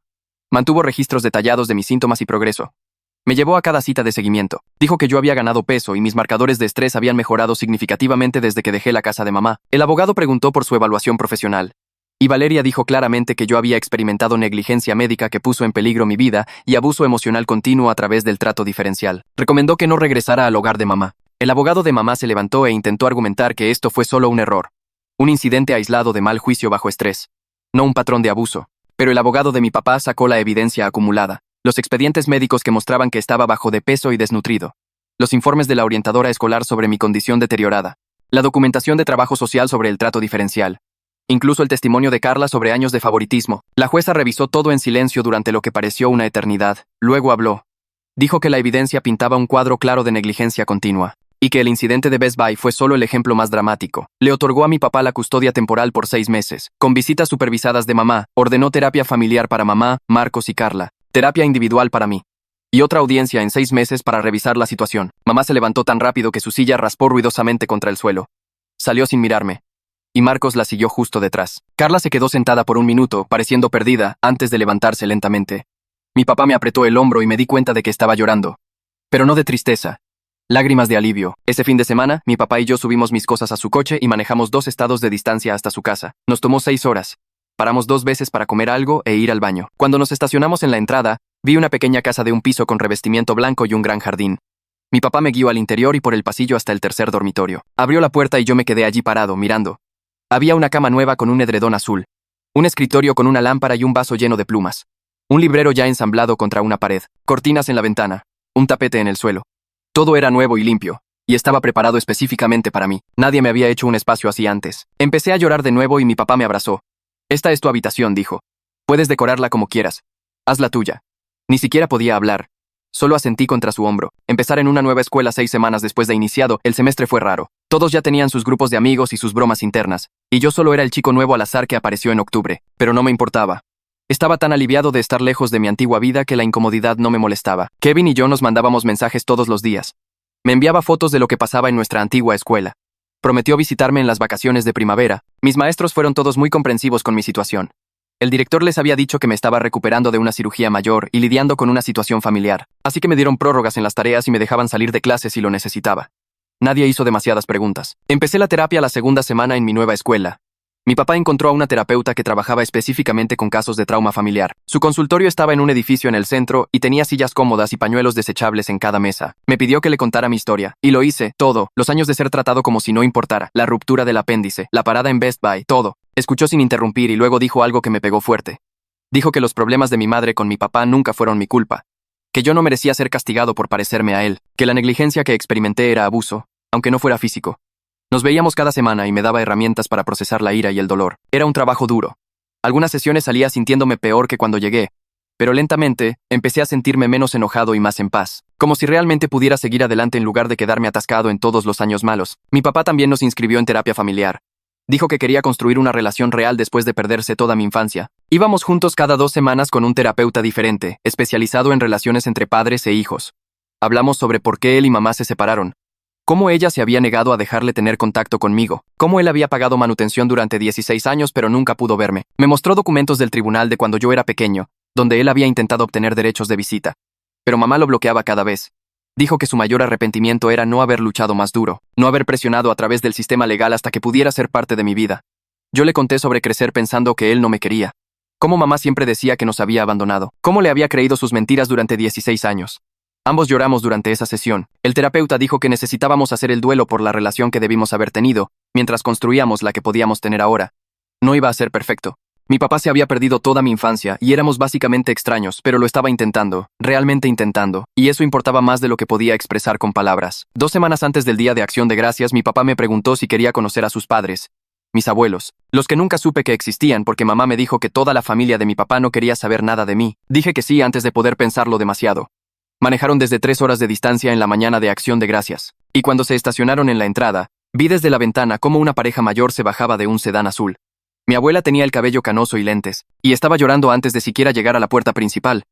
Mantuvo registros detallados de mis síntomas y progreso. Me llevó a cada cita de seguimiento. Dijo que yo había ganado peso y mis marcadores de estrés habían mejorado significativamente desde que dejé la casa de mamá. El abogado preguntó por su evaluación profesional. Y Valeria dijo claramente que yo había experimentado negligencia médica que puso en peligro mi vida y abuso emocional continuo a través del trato diferencial. Recomendó que no regresara al hogar de mamá. El abogado de mamá se levantó e intentó argumentar que esto fue solo un error. Un incidente aislado de mal juicio bajo estrés. No un patrón de abuso. Pero el abogado de mi papá sacó la evidencia acumulada. Los expedientes médicos que mostraban que estaba bajo de peso y desnutrido. Los informes de la orientadora escolar sobre mi condición deteriorada. La documentación de trabajo social sobre el trato diferencial. Incluso el testimonio de Carla sobre años de favoritismo. La jueza revisó todo en silencio durante lo que pareció una eternidad. Luego habló. Dijo que la evidencia pintaba un cuadro claro de negligencia continua. Y que el incidente de Best Buy fue solo el ejemplo más dramático. Le otorgó a mi papá la custodia temporal por 6 meses. Con visitas supervisadas de mamá, ordenó terapia familiar para mamá, Marcos y Carla. Terapia individual para mí. Y otra audiencia en 6 meses para revisar la situación. Mamá se levantó tan rápido que su silla raspó ruidosamente contra el suelo. Salió sin mirarme. Y Marcos la siguió justo detrás. Carla se quedó sentada por un minuto, pareciendo perdida, antes de levantarse lentamente. Mi papá me apretó el hombro y me di cuenta de que estaba llorando. Pero no de tristeza. Lágrimas de alivio. Ese fin de semana, mi papá y yo subimos mis cosas a su coche y manejamos 2 estados de distancia hasta su casa. Nos tomó 6 horas. Paramos 2 veces para comer algo e ir al baño. Cuando nos estacionamos en la entrada, vi una pequeña casa de un piso con revestimiento blanco y un gran jardín. Mi papá me guió al interior y por el pasillo hasta el tercer dormitorio. Abrió la puerta y yo me quedé allí parado, mirando. Había una cama nueva con un edredón azul. Un escritorio con una lámpara y un vaso lleno de plumas. Un librero ya ensamblado contra una pared. Cortinas en la ventana. Un tapete en el suelo. Todo era nuevo y limpio, y estaba preparado específicamente para mí. Nadie me había hecho un espacio así antes. Empecé a llorar de nuevo y mi papá me abrazó. Esta es tu habitación, dijo. Puedes decorarla como quieras. Haz la tuya. Ni siquiera podía hablar. Solo asentí contra su hombro. Empezar en una nueva escuela 6 semanas después de iniciado, el semestre fue raro. Todos ya tenían sus grupos de amigos y sus bromas internas, y yo solo era el chico nuevo al azar que apareció en octubre, pero no me importaba. Estaba tan aliviado de estar lejos de mi antigua vida que la incomodidad no me molestaba. Kevin y yo nos mandábamos mensajes todos los días. Me enviaba fotos de lo que pasaba en nuestra antigua escuela. Prometió visitarme en las vacaciones de primavera. Mis maestros fueron todos muy comprensivos con mi situación. El director les había dicho que me estaba recuperando de una cirugía mayor y lidiando con una situación familiar, así que me dieron prórrogas en las tareas y me dejaban salir de clase si lo necesitaba. Nadie hizo demasiadas preguntas. Empecé la terapia la segunda semana en mi nueva escuela. Mi papá encontró a una terapeuta que trabajaba específicamente con casos de trauma familiar. Su consultorio estaba en un edificio en el centro y tenía sillas cómodas y pañuelos desechables en cada mesa. Me pidió que le contara mi historia, y lo hice, todo, los años de ser tratado como si no importara, la ruptura del apéndice, la parada en Best Buy, todo. Escuchó sin interrumpir y luego dijo algo que me pegó fuerte. Dijo que los problemas de mi madre con mi papá nunca fueron mi culpa, que yo no merecía ser castigado por parecerme a él, que la negligencia que experimenté era abuso, aunque no fuera físico. Nos veíamos cada semana y me daba herramientas para procesar la ira y el dolor. Era un trabajo duro. Algunas sesiones salía sintiéndome peor que cuando llegué, pero lentamente empecé a sentirme menos enojado y más en paz, como si realmente pudiera seguir adelante en lugar de quedarme atascado en todos los años malos. Mi papá también nos inscribió en terapia familiar. Dijo que quería construir una relación real después de perderse toda mi infancia. Íbamos juntos cada 2 semanas con un terapeuta diferente, especializado en relaciones entre padres e hijos. Hablamos sobre por qué él y mamá se separaron. Cómo ella se había negado a dejarle tener contacto conmigo. Cómo él había pagado manutención durante 16 años pero nunca pudo verme. Me mostró documentos del tribunal de cuando yo era pequeño, donde él había intentado obtener derechos de visita. Pero mamá lo bloqueaba cada vez. Dijo que su mayor arrepentimiento era no haber luchado más duro, no haber presionado a través del sistema legal hasta que pudiera ser parte de mi vida. Yo le conté sobre crecer pensando que él no me quería. Cómo mamá siempre decía que nos había abandonado. Cómo le había creído sus mentiras durante 16 años. Ambos lloramos durante esa sesión. El terapeuta dijo que necesitábamos hacer el duelo por la relación que debimos haber tenido, mientras construíamos la que podíamos tener ahora. No iba a ser perfecto. Mi papá se había perdido toda mi infancia y éramos básicamente extraños, pero lo estaba intentando, realmente intentando, y eso importaba más de lo que podía expresar con palabras. 2 semanas antes del Día de Acción de Gracias, mi papá me preguntó si quería conocer a sus padres, mis abuelos, los que nunca supe que existían porque mamá me dijo que toda la familia de mi papá no quería saber nada de mí. Dije que sí antes de poder pensarlo demasiado. Manejaron desde 3 horas de distancia en la mañana de Acción de Gracias, y cuando se estacionaron en la entrada, vi desde la ventana cómo una pareja mayor se bajaba de un sedán azul. Mi abuela tenía el cabello canoso y lentes, y estaba llorando antes de siquiera llegar a la puerta principal.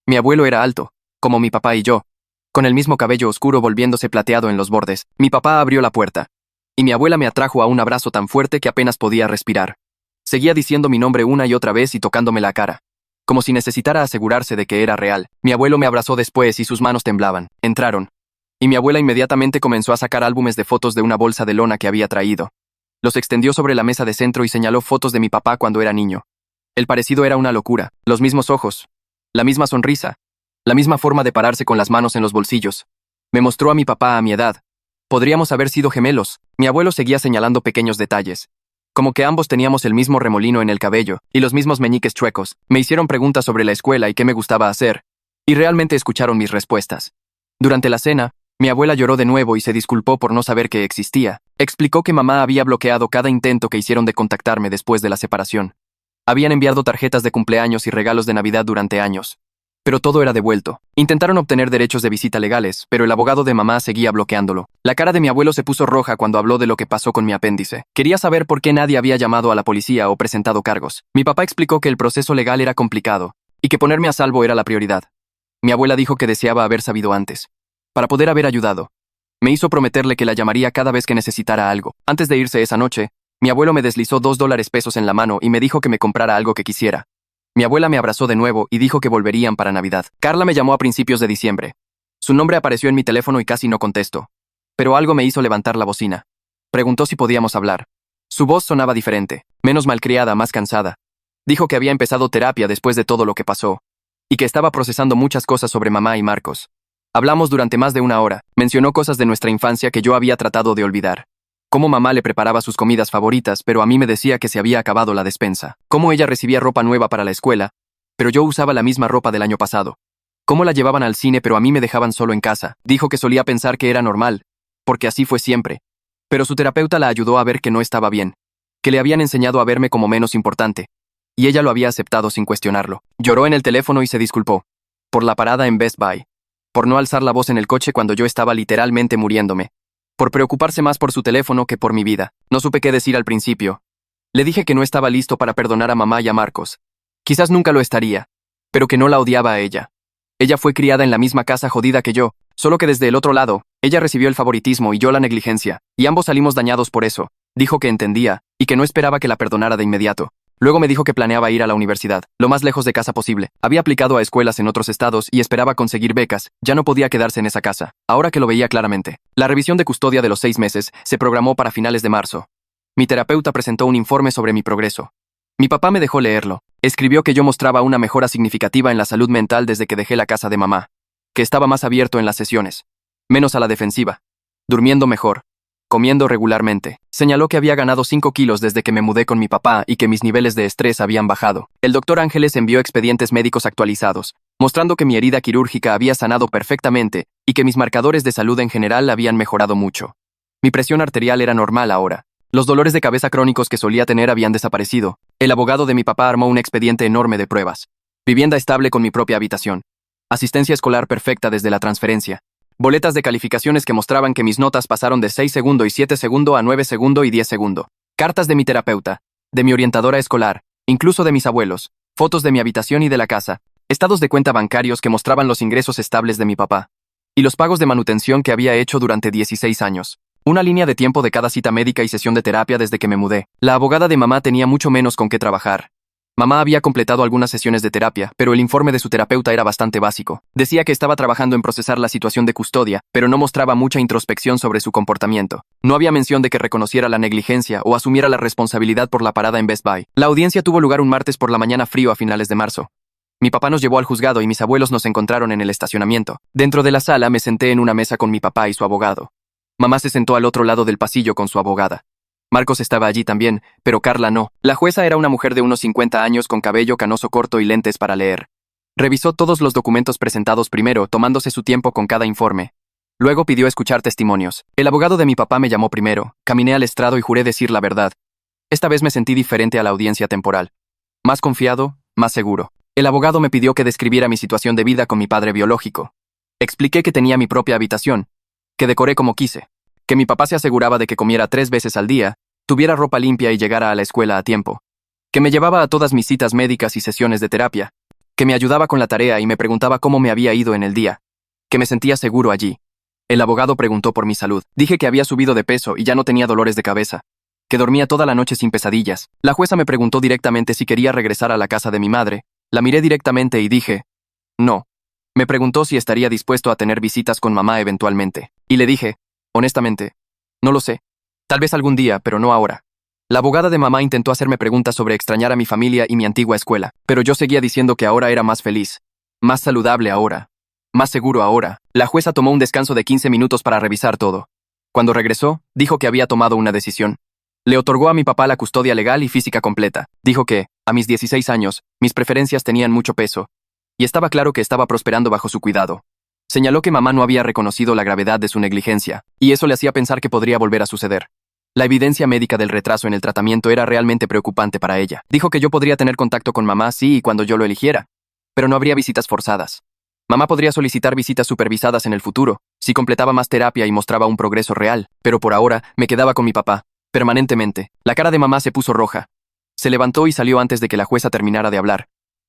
Mi abuelo era alto, como mi papá y yo, con el mismo cabello oscuro volviéndose plateado en los bordes. Mi papá abrió la puerta, y mi abuela me atrajo a un abrazo tan fuerte que apenas podía respirar. Seguía diciendo mi nombre una y otra vez y tocándome la cara, como si necesitara asegurarse de que era real. Mi abuelo me abrazó después y sus manos temblaban. Entraron, y mi abuela inmediatamente comenzó a sacar álbumes de fotos de una bolsa de lona que había traído. Los extendió sobre la mesa de centro y señaló fotos de mi papá cuando era niño. El parecido era una locura, los mismos ojos, la misma sonrisa, la misma forma de pararse con las manos en los bolsillos. Me mostró a mi papá a mi edad. Podríamos haber sido gemelos. Mi abuelo seguía señalando pequeños detalles, como que ambos teníamos el mismo remolino en el cabello y los mismos meñiques chuecos. Me hicieron preguntas sobre la escuela y qué me gustaba hacer, y realmente escucharon mis respuestas. Durante la cena, mi abuela lloró de nuevo y se disculpó por no saber que existía. Explicó que mamá había bloqueado cada intento que hicieron de contactarme después de la separación. Habían enviado tarjetas de cumpleaños y regalos de Navidad durante años, pero todo era devuelto. Intentaron obtener derechos de visita legales, pero el abogado de mamá seguía bloqueándolo. La cara de mi abuelo se puso roja cuando habló de lo que pasó con mi apéndice. Quería saber por qué nadie había llamado a la policía o presentado cargos. Mi papá explicó que el proceso legal era complicado y que ponerme a salvo era la prioridad. Mi abuela dijo que deseaba haber sabido antes, para poder haber ayudado. Me hizo prometerle que la llamaría cada vez que necesitara algo. Antes de irse esa noche, mi abuelo me deslizó $2 en la mano y me dijo que me comprara algo que quisiera. Mi abuela me abrazó de nuevo y dijo que volverían para Navidad. Carla me llamó a principios de diciembre. Su nombre apareció en mi teléfono y casi no contesto. Pero algo me hizo levantar la bocina. Preguntó si podíamos hablar. Su voz sonaba diferente, menos malcriada, más cansada. Dijo que había empezado terapia después de todo lo que pasó, y que estaba procesando muchas cosas sobre mamá y Marcos. Hablamos durante más de una hora. Mencionó cosas de nuestra infancia que yo había tratado de olvidar. Cómo mamá le preparaba sus comidas favoritas, pero a mí me decía que se había acabado la despensa. Cómo ella recibía ropa nueva para la escuela, pero yo usaba la misma ropa del año pasado. Cómo la llevaban al cine, pero a mí me dejaban solo en casa. Dijo que solía pensar que era normal, porque así fue siempre. Pero su terapeuta la ayudó a ver que no estaba bien, que le habían enseñado a verme como menos importante, y ella lo había aceptado sin cuestionarlo. Lloró en el teléfono y se disculpó por la parada en Best Buy, por no alzar la voz en el coche cuando yo estaba literalmente muriéndome, por preocuparse más por su teléfono que por mi vida. No supe qué decir al principio. Le dije que no estaba listo para perdonar a mamá y a Marcos. Quizás nunca lo estaría, pero que no la odiaba a ella. Ella fue criada en la misma casa jodida que yo, solo que desde el otro lado, ella recibió el favoritismo y yo la negligencia, y ambos salimos dañados por eso. Dijo que entendía, y que no esperaba que la perdonara de inmediato. Luego me dijo que planeaba ir a la universidad, lo más lejos de casa posible. Había aplicado a escuelas en otros estados y esperaba conseguir becas. Ya no podía quedarse en esa casa, ahora que lo veía claramente. La revisión de custodia de los 6 meses se programó para finales de marzo. Mi terapeuta presentó un informe sobre mi progreso. Mi papá me dejó leerlo. Escribió que yo mostraba una mejora significativa en la salud mental desde que dejé la casa de mamá, que estaba más abierto en las sesiones, menos a la defensiva, durmiendo mejor, comiendo regularmente. Señaló que había ganado 5 kilos desde que me mudé con mi papá y que mis niveles de estrés habían bajado. El doctor Ángeles envió expedientes médicos actualizados, mostrando que mi herida quirúrgica había sanado perfectamente y que mis marcadores de salud en general habían mejorado mucho. Mi presión arterial era normal ahora. Los dolores de cabeza crónicos que solía tener habían desaparecido. El abogado de mi papá armó un expediente enorme de pruebas. Vivienda estable con mi propia habitación. Asistencia escolar perfecta desde la transferencia. Boletas de calificaciones que mostraban que mis notas pasaron de 6 segundos y 7 segundos a 9 segundos y 10 segundos. Cartas de mi terapeuta, de mi orientadora escolar, incluso de mis abuelos, fotos de mi habitación y de la casa, estados de cuenta bancarios que mostraban los ingresos estables de mi papá, y los pagos de manutención que había hecho durante 16 años. Una línea de tiempo de cada cita médica y sesión de terapia desde que me mudé. La abogada de mamá tenía mucho menos con qué trabajar. Mamá había completado algunas sesiones de terapia, pero el informe de su terapeuta era bastante básico. Decía que estaba trabajando en procesar la situación de custodia, pero no mostraba mucha introspección sobre su comportamiento. No había mención de que reconociera la negligencia o asumiera la responsabilidad por la parada en Best Buy. La audiencia tuvo lugar un martes por la mañana frío a finales de marzo. Mi papá nos llevó al juzgado y mis abuelos nos encontraron en el estacionamiento. Dentro de la sala me senté en una mesa con mi papá y su abogado. Mamá se sentó al otro lado del pasillo con su abogada. Marcos estaba allí también, pero Carla no. La jueza era una mujer de unos 50 años con cabello canoso corto y lentes para leer. Revisó todos los documentos presentados primero, tomándose su tiempo con cada informe. Luego pidió escuchar testimonios. El abogado de mi papá me llamó primero, caminé al estrado y juré decir la verdad. Esta vez me sentí diferente a la audiencia temporal. Más confiado, más seguro. El abogado me pidió que describiera mi situación de vida con mi padre biológico. Expliqué que tenía mi propia habitación, que decoré como quise, que mi papá se aseguraba de que comiera 3 veces al día, tuviera ropa limpia y llegara a la escuela a tiempo. que me llevaba a todas mis citas médicas y sesiones de terapia, que me ayudaba con la tarea y me preguntaba cómo me había ido en el día, que me sentía seguro allí. El abogado preguntó por mi salud. Dije que había subido de peso y ya no tenía dolores de cabeza, que dormía toda la noche sin pesadillas. La jueza me preguntó directamente si quería regresar a la casa de mi madre. La miré directamente y dije, no. Me preguntó si estaría dispuesto a tener visitas con mamá eventualmente. Y le dije, honestamente, no lo sé. Tal vez algún día, pero no ahora. La abogada de mamá intentó hacerme preguntas sobre extrañar a mi familia y mi antigua escuela, pero yo seguía diciendo que ahora era más feliz, más saludable ahora, más seguro ahora. La jueza tomó un descanso de 15 minutos para revisar todo. Cuando regresó, dijo que había tomado una decisión. Le otorgó a mi papá la custodia legal y física completa. Dijo que, a mis 16 años, mis preferencias tenían mucho peso, y estaba claro que estaba prosperando bajo su cuidado. Señaló que mamá no había reconocido la gravedad de su negligencia, y eso le hacía pensar que podría volver a suceder. La evidencia médica del retraso en el tratamiento era realmente preocupante para ella. Dijo que yo podría tener contacto con mamá sí y cuando yo lo eligiera, pero no habría visitas forzadas. Mamá podría solicitar visitas supervisadas en el futuro, si completaba más terapia y mostraba un progreso real, pero por ahora me quedaba con mi papá, permanentemente. La cara de mamá se puso roja. Se levantó y salió antes de que la jueza terminara de hablar.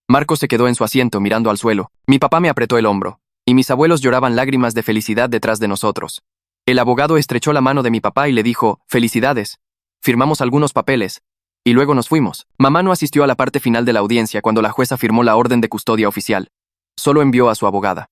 Marco se quedó en su asiento mirando al suelo. Mi papá me apretó el hombro, y mis abuelos lloraban lágrimas de felicidad detrás de nosotros. El abogado estrechó la mano de mi papá y le dijo, felicidades. Firmamos algunos papeles, y luego nos fuimos. Mamá no asistió a la parte final de la audiencia cuando la jueza firmó la orden de custodia oficial. Solo envió a su abogada.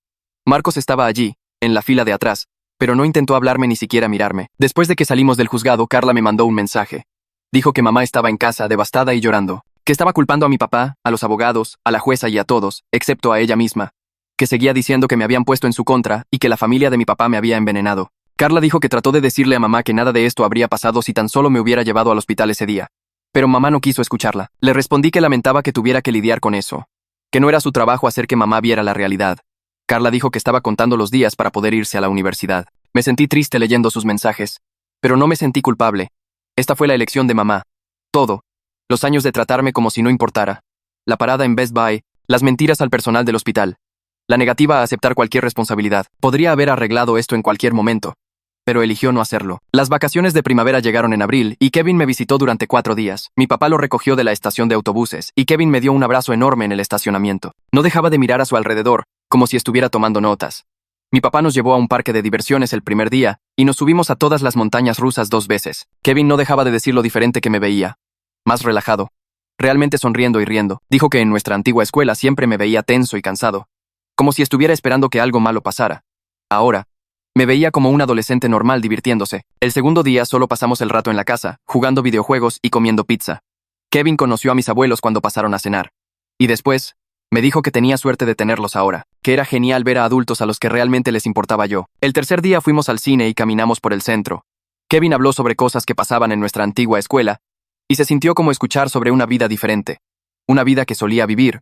Marcos estaba allí, en la fila de atrás, pero no intentó hablarme ni siquiera mirarme. Después de que salimos del juzgado, Carla me mandó un mensaje. Dijo que mamá estaba en casa, devastada y llorando, que estaba culpando a mi papá, a los abogados, a la jueza y a todos, excepto a ella misma, que seguía diciendo que me habían puesto en su contra y que la familia de mi papá me había envenenado. Carla dijo que trató de decirle a mamá que nada de esto habría pasado si tan solo me hubiera llevado al hospital ese día. Pero mamá no quiso escucharla. Le respondí que lamentaba que tuviera que lidiar con eso, que no era su trabajo hacer que mamá viera la realidad. Carla dijo que estaba contando los días para poder irse a la universidad. Me sentí triste leyendo sus mensajes, pero no me sentí culpable. Esta fue la elección de mamá. Todo. Los años de tratarme como si no importara. La parada en Best Buy, las mentiras al personal del hospital. La negativa a aceptar cualquier responsabilidad. Podría haber arreglado esto en cualquier momento, pero eligió no hacerlo. Las vacaciones de primavera llegaron en abril y Kevin me visitó durante 4 días. Mi papá lo recogió de la estación de autobuses y Kevin me dio un abrazo enorme en el estacionamiento. No dejaba de mirar a su alrededor, como si estuviera tomando notas. Mi papá nos llevó a un parque de diversiones el primer día y nos subimos a todas las montañas rusas 2 veces. Kevin no dejaba de decir lo diferente que me veía. Más relajado. Realmente sonriendo y riendo. Dijo que en nuestra antigua escuela siempre me veía tenso y cansado, como si estuviera esperando que algo malo pasara. Ahora, me veía como un adolescente normal divirtiéndose. El segundo día solo pasamos el rato en la casa, jugando videojuegos y comiendo pizza. Kevin conoció a mis abuelos cuando pasaron a cenar. Y después, me dijo que tenía suerte de tenerlos ahora, que era genial ver a adultos a los que realmente les importaba yo. El tercer día fuimos al cine y caminamos por el centro. Kevin habló sobre cosas que pasaban en nuestra antigua escuela, y se sintió como escuchar sobre una vida diferente. Una vida que solía vivir,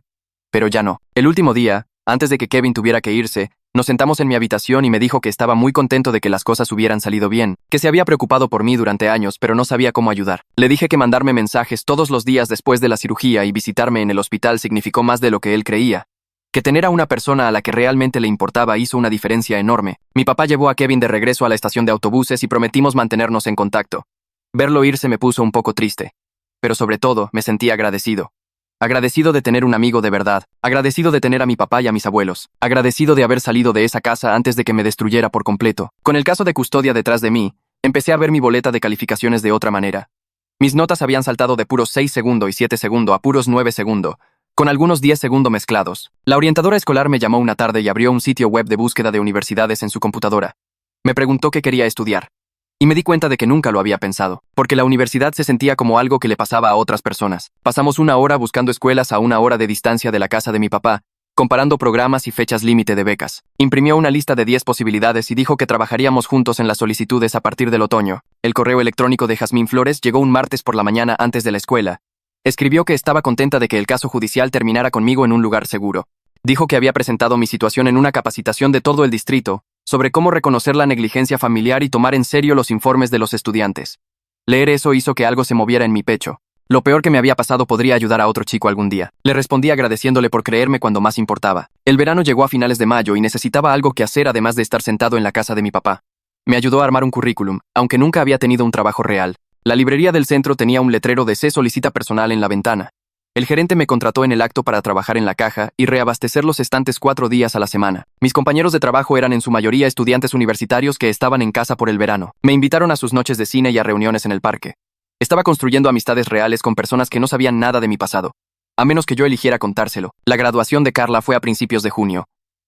pero ya no. El último día, antes de que Kevin tuviera que irse, nos sentamos en mi habitación y me dijo que estaba muy contento de que las cosas hubieran salido bien, que se había preocupado por mí durante años, pero no sabía cómo ayudar. Le dije que mandarme mensajes todos los días después de la cirugía y visitarme en el hospital significó más de lo que él creía, que tener a una persona a la que realmente le importaba hizo una diferencia enorme. Mi papá llevó a Kevin de regreso a la estación de autobuses y prometimos mantenernos en contacto. Verlo irse me puso un poco triste, pero sobre todo me sentí agradecido. Agradecido de tener un amigo de verdad, agradecido de tener a mi papá y a mis abuelos, agradecido de haber salido de esa casa antes de que me destruyera por completo. Con el caso de custodia detrás de mí, empecé a ver mi boleta de calificaciones de otra manera. Mis notas habían saltado de puros 6 segundos y 7 segundos a puros 9 segundos, con algunos 10 segundos mezclados. La orientadora escolar me llamó una tarde y abrió un sitio web de búsqueda de universidades en su computadora. Me preguntó qué quería estudiar. Y me di cuenta de que nunca lo había pensado, porque la universidad se sentía como algo que le pasaba a otras personas. Pasamos 1 hora buscando escuelas a 1 hora de distancia de la casa de mi papá, comparando programas y fechas límite de becas. Imprimió una lista de 10 posibilidades y dijo que trabajaríamos juntos en las solicitudes a partir del otoño. El correo electrónico de Jazmín Flores llegó un martes por la mañana antes de la escuela. Escribió que estaba contenta de que el caso judicial terminara conmigo en un lugar seguro. Dijo que había presentado mi situación en una capacitación de todo el distrito, sobre cómo reconocer la negligencia familiar y tomar en serio los informes de los estudiantes. Leer eso hizo que algo se moviera en mi pecho. Lo peor que me había pasado podría ayudar a otro chico algún día. Le respondí agradeciéndole por creerme cuando más importaba. El verano llegó a finales de mayo y necesitaba algo que hacer además de estar sentado en la casa de mi papá. Me ayudó a armar un currículum, aunque nunca había tenido un trabajo real. La librería del centro tenía un letrero de "Se solicita personal" en la ventana. El gerente me contrató en el acto para trabajar en la caja y reabastecer los estantes 4 días a la semana. Mis compañeros de trabajo eran en su mayoría estudiantes universitarios que estaban en casa por el verano. Me invitaron a sus noches de cine y a reuniones en el parque. Estaba construyendo amistades reales con personas que no sabían nada de mi pasado, a menos que yo eligiera contárselo. La graduación de Carla fue a principios de junio.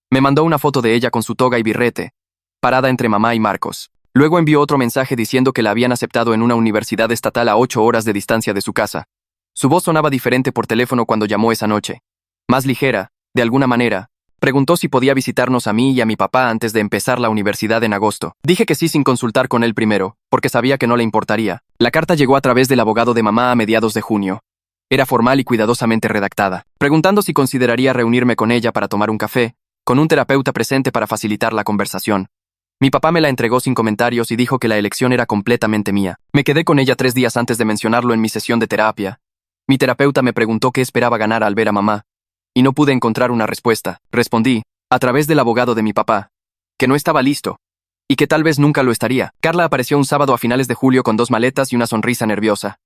Me mandó una foto de ella con su toga y birrete, parada entre mamá y Marcos. Luego envió otro mensaje diciendo que la habían aceptado en una universidad estatal a 8 horas de distancia de su casa. Su voz sonaba diferente por teléfono cuando llamó esa noche. Más ligera, de alguna manera. Preguntó si podía visitarnos a mí y a mi papá antes de empezar la universidad en agosto. Dije que sí sin consultar con él primero, porque sabía que no le importaría. La carta llegó a través del abogado de mamá a mediados de junio. Era formal y cuidadosamente redactada, preguntando si consideraría reunirme con ella para tomar un café, con un terapeuta presente para facilitar la conversación. Mi papá me la entregó sin comentarios y dijo que la elección era completamente mía. Me quedé con ella 3 días antes de mencionarlo en mi sesión de terapia. Mi terapeuta me preguntó qué esperaba ganar al ver a mamá, y no pude encontrar una respuesta. Respondí, a través del abogado de mi papá, que no estaba listo, y que tal vez nunca lo estaría. Carla apareció un sábado a finales de julio con 2 maletas y una sonrisa nerviosa.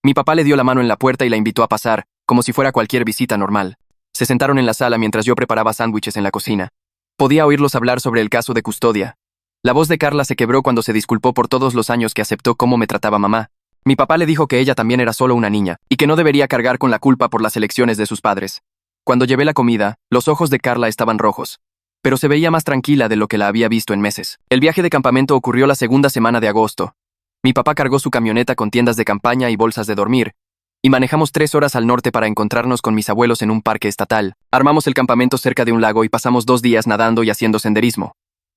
Mi papá le dio la mano en la puerta y la invitó a pasar, como si fuera cualquier visita normal. Se sentaron en la sala mientras yo preparaba sándwiches en la cocina. Podía oírlos hablar sobre el caso de custodia. La voz de Carla se quebró cuando se disculpó por todos los años que aceptó cómo me trataba mamá. Mi papá le dijo que ella también era solo una niña, y que no debería cargar con la culpa por las elecciones de sus padres. Cuando llevé la comida, los ojos de Carla estaban rojos, pero se veía más tranquila de lo que la había visto en meses. El viaje de campamento ocurrió la segunda semana de agosto. Mi papá cargó su camioneta con tiendas de campaña y bolsas de dormir, y manejamos 3 horas al norte para encontrarnos con mis abuelos en un parque estatal. Armamos el campamento cerca de un lago y pasamos 2 días nadando y haciendo senderismo.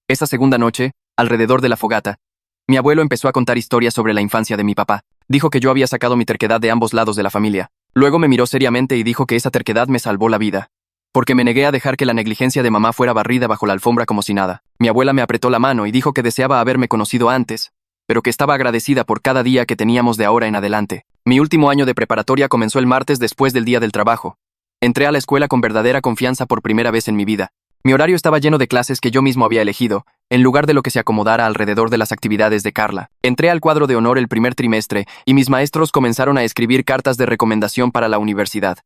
Esa segunda noche, alrededor de la fogata, mi abuelo empezó a contar historias sobre la infancia de mi papá. Dijo que yo había sacado mi terquedad de ambos lados de la familia. Luego me miró seriamente y dijo que esa terquedad me salvó la vida, porque me negué a dejar que la negligencia de mamá fuera barrida bajo la alfombra como si nada. Mi abuela me apretó la mano y dijo que deseaba haberme conocido antes, pero que estaba agradecida por cada día que teníamos de ahora en adelante. Mi último año de preparatoria comenzó el martes después del día del trabajo. Entré a la escuela con verdadera confianza por primera vez en mi vida. Mi horario estaba lleno de clases que yo mismo había elegido, en lugar de lo que se acomodara alrededor de las actividades de Carla. Entré al cuadro de honor el primer trimestre y mis maestros comenzaron a escribir cartas de recomendación para la universidad.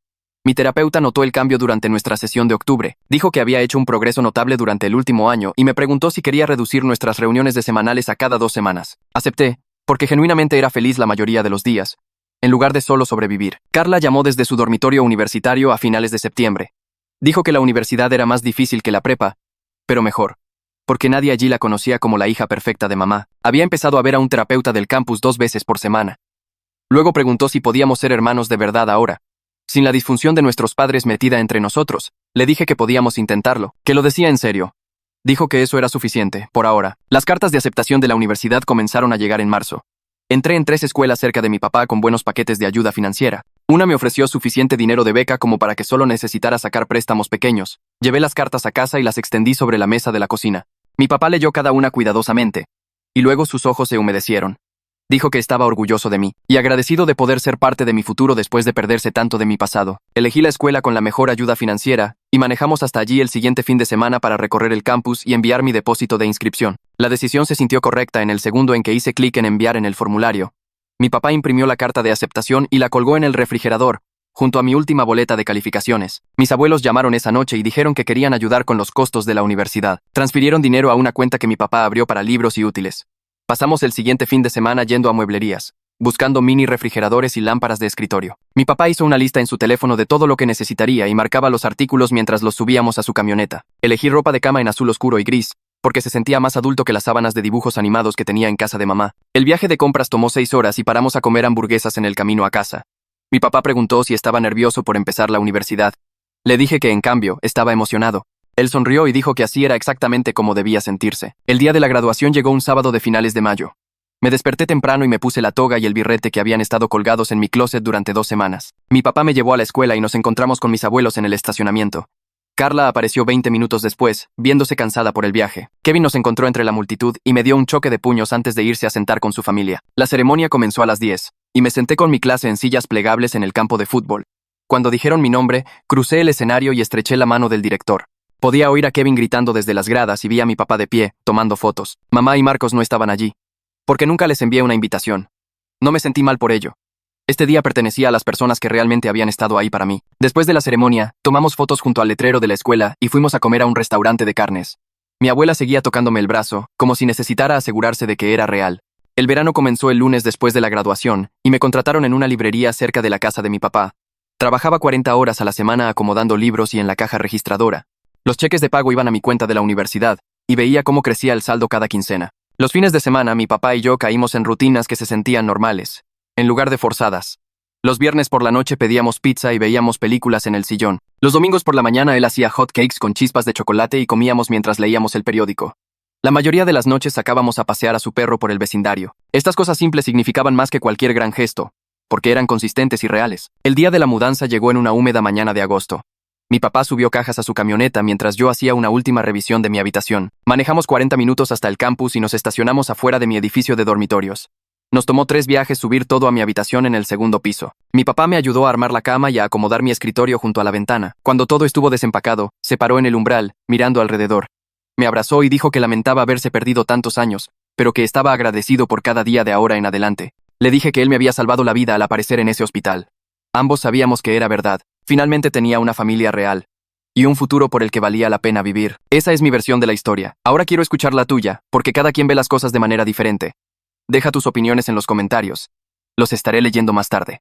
Mi terapeuta notó el cambio durante nuestra sesión de octubre. Dijo que había hecho un progreso notable durante el último año y me preguntó si quería reducir nuestras reuniones de semanales a cada 2 semanas. Acepté, porque genuinamente era feliz la mayoría de los días, en lugar de solo sobrevivir. Carla llamó desde su dormitorio universitario a finales de septiembre. Dijo que la universidad era más difícil que la prepa, pero mejor, porque nadie allí la conocía como la hija perfecta de mamá. Había empezado a ver a un terapeuta del campus 2 veces por semana. Luego preguntó si podíamos ser hermanos de verdad ahora, sin la disfunción de nuestros padres metida entre nosotros. Le dije que podíamos intentarlo, que lo decía en serio. Dijo que eso era suficiente, por ahora. Las cartas de aceptación de la universidad comenzaron a llegar en marzo. Entré en 3 escuelas cerca de mi papá con buenos paquetes de ayuda financiera. Una me ofreció suficiente dinero de beca como para que solo necesitara sacar préstamos pequeños. Llevé las cartas a casa y las extendí sobre la mesa de la cocina. Mi papá leyó cada una cuidadosamente, y luego sus ojos se humedecieron. Dijo que estaba orgulloso de mí, y agradecido de poder ser parte de mi futuro después de perderse tanto de mi pasado. Elegí la escuela con la mejor ayuda financiera, y manejamos hasta allí el siguiente fin de semana para recorrer el campus y enviar mi depósito de inscripción. La decisión se sintió correcta en el segundo en que hice clic en enviar en el formulario. Mi papá imprimió la carta de aceptación y la colgó en el refrigerador, junto a mi última boleta de calificaciones. Mis abuelos llamaron esa noche y dijeron que querían ayudar con los costos de la universidad. Transfirieron dinero a una cuenta que mi papá abrió para libros y útiles. Pasamos el siguiente fin de semana yendo a mueblerías, buscando mini refrigeradores y lámparas de escritorio. Mi papá hizo una lista en su teléfono de todo lo que necesitaría y marcaba los artículos mientras los subíamos a su camioneta. Elegí ropa de cama en azul oscuro y gris, porque se sentía más adulto que las sábanas de dibujos animados que tenía en casa de mamá. El viaje de compras tomó 6 horas y paramos a comer hamburguesas en el camino a casa. Mi papá preguntó si estaba nervioso por empezar la universidad. Le dije que, en cambio, estaba emocionado. Él sonrió y dijo que así era exactamente como debía sentirse. El día de la graduación llegó un sábado de finales de mayo. Me desperté temprano y me puse la toga y el birrete que habían estado colgados en mi closet durante 2 semanas. Mi papá me llevó a la escuela y nos encontramos con mis abuelos en el estacionamiento. Carla apareció 20 minutos después, viéndose cansada por el viaje. Kevin nos encontró entre la multitud y me dio un choque de puños antes de irse a sentar con su familia. La ceremonia comenzó a las 10, y me senté con mi clase en sillas plegables en el campo de fútbol. Cuando dijeron mi nombre, crucé el escenario y estreché la mano del director. Podía oír a Kevin gritando desde las gradas y vi a mi papá de pie, tomando fotos. Mamá y Marcos no estaban allí, porque nunca les envié una invitación. No me sentí mal por ello. Este día pertenecía a las personas que realmente habían estado ahí para mí. Después de la ceremonia, tomamos fotos junto al letrero de la escuela y fuimos a comer a un restaurante de carnes. Mi abuela seguía tocándome el brazo, como si necesitara asegurarse de que era real. El verano comenzó el lunes después de la graduación, y me contrataron en una librería cerca de la casa de mi papá. Trabajaba 40 horas a la semana acomodando libros y en la caja registradora. Los cheques de pago iban a mi cuenta de la universidad, y veía cómo crecía el saldo cada quincena. Los fines de semana, mi papá y yo caímos en rutinas que se sentían normales, en lugar de forzadas. Los viernes por la noche pedíamos pizza y veíamos películas en el sillón. Los domingos por la mañana él hacía hot cakes con chispas de chocolate y comíamos mientras leíamos el periódico. La mayoría de las noches sacábamos a pasear a su perro por el vecindario. Estas cosas simples significaban más que cualquier gran gesto, porque eran consistentes y reales. El día de la mudanza llegó en una húmeda mañana de agosto. Mi papá subió cajas a su camioneta mientras yo hacía una última revisión de mi habitación. Manejamos 40 minutos hasta el campus y nos estacionamos afuera de mi edificio de dormitorios. Nos tomó 3 viajes subir todo a mi habitación en el segundo piso. Mi papá me ayudó a armar la cama y a acomodar mi escritorio junto a la ventana. Cuando todo estuvo desempacado, se paró en el umbral, mirando alrededor. Me abrazó y dijo que lamentaba haberse perdido tantos años, pero que estaba agradecido por cada día de ahora en adelante. Le dije que él me había salvado la vida al aparecer en ese hospital. Ambos sabíamos que era verdad. Finalmente tenía una familia real. Y un futuro por el que valía la pena vivir. Esa es mi versión de la historia. Ahora quiero escuchar la tuya, porque cada quien ve las cosas de manera diferente. Deja tus opiniones en los comentarios. Los estaré leyendo más tarde.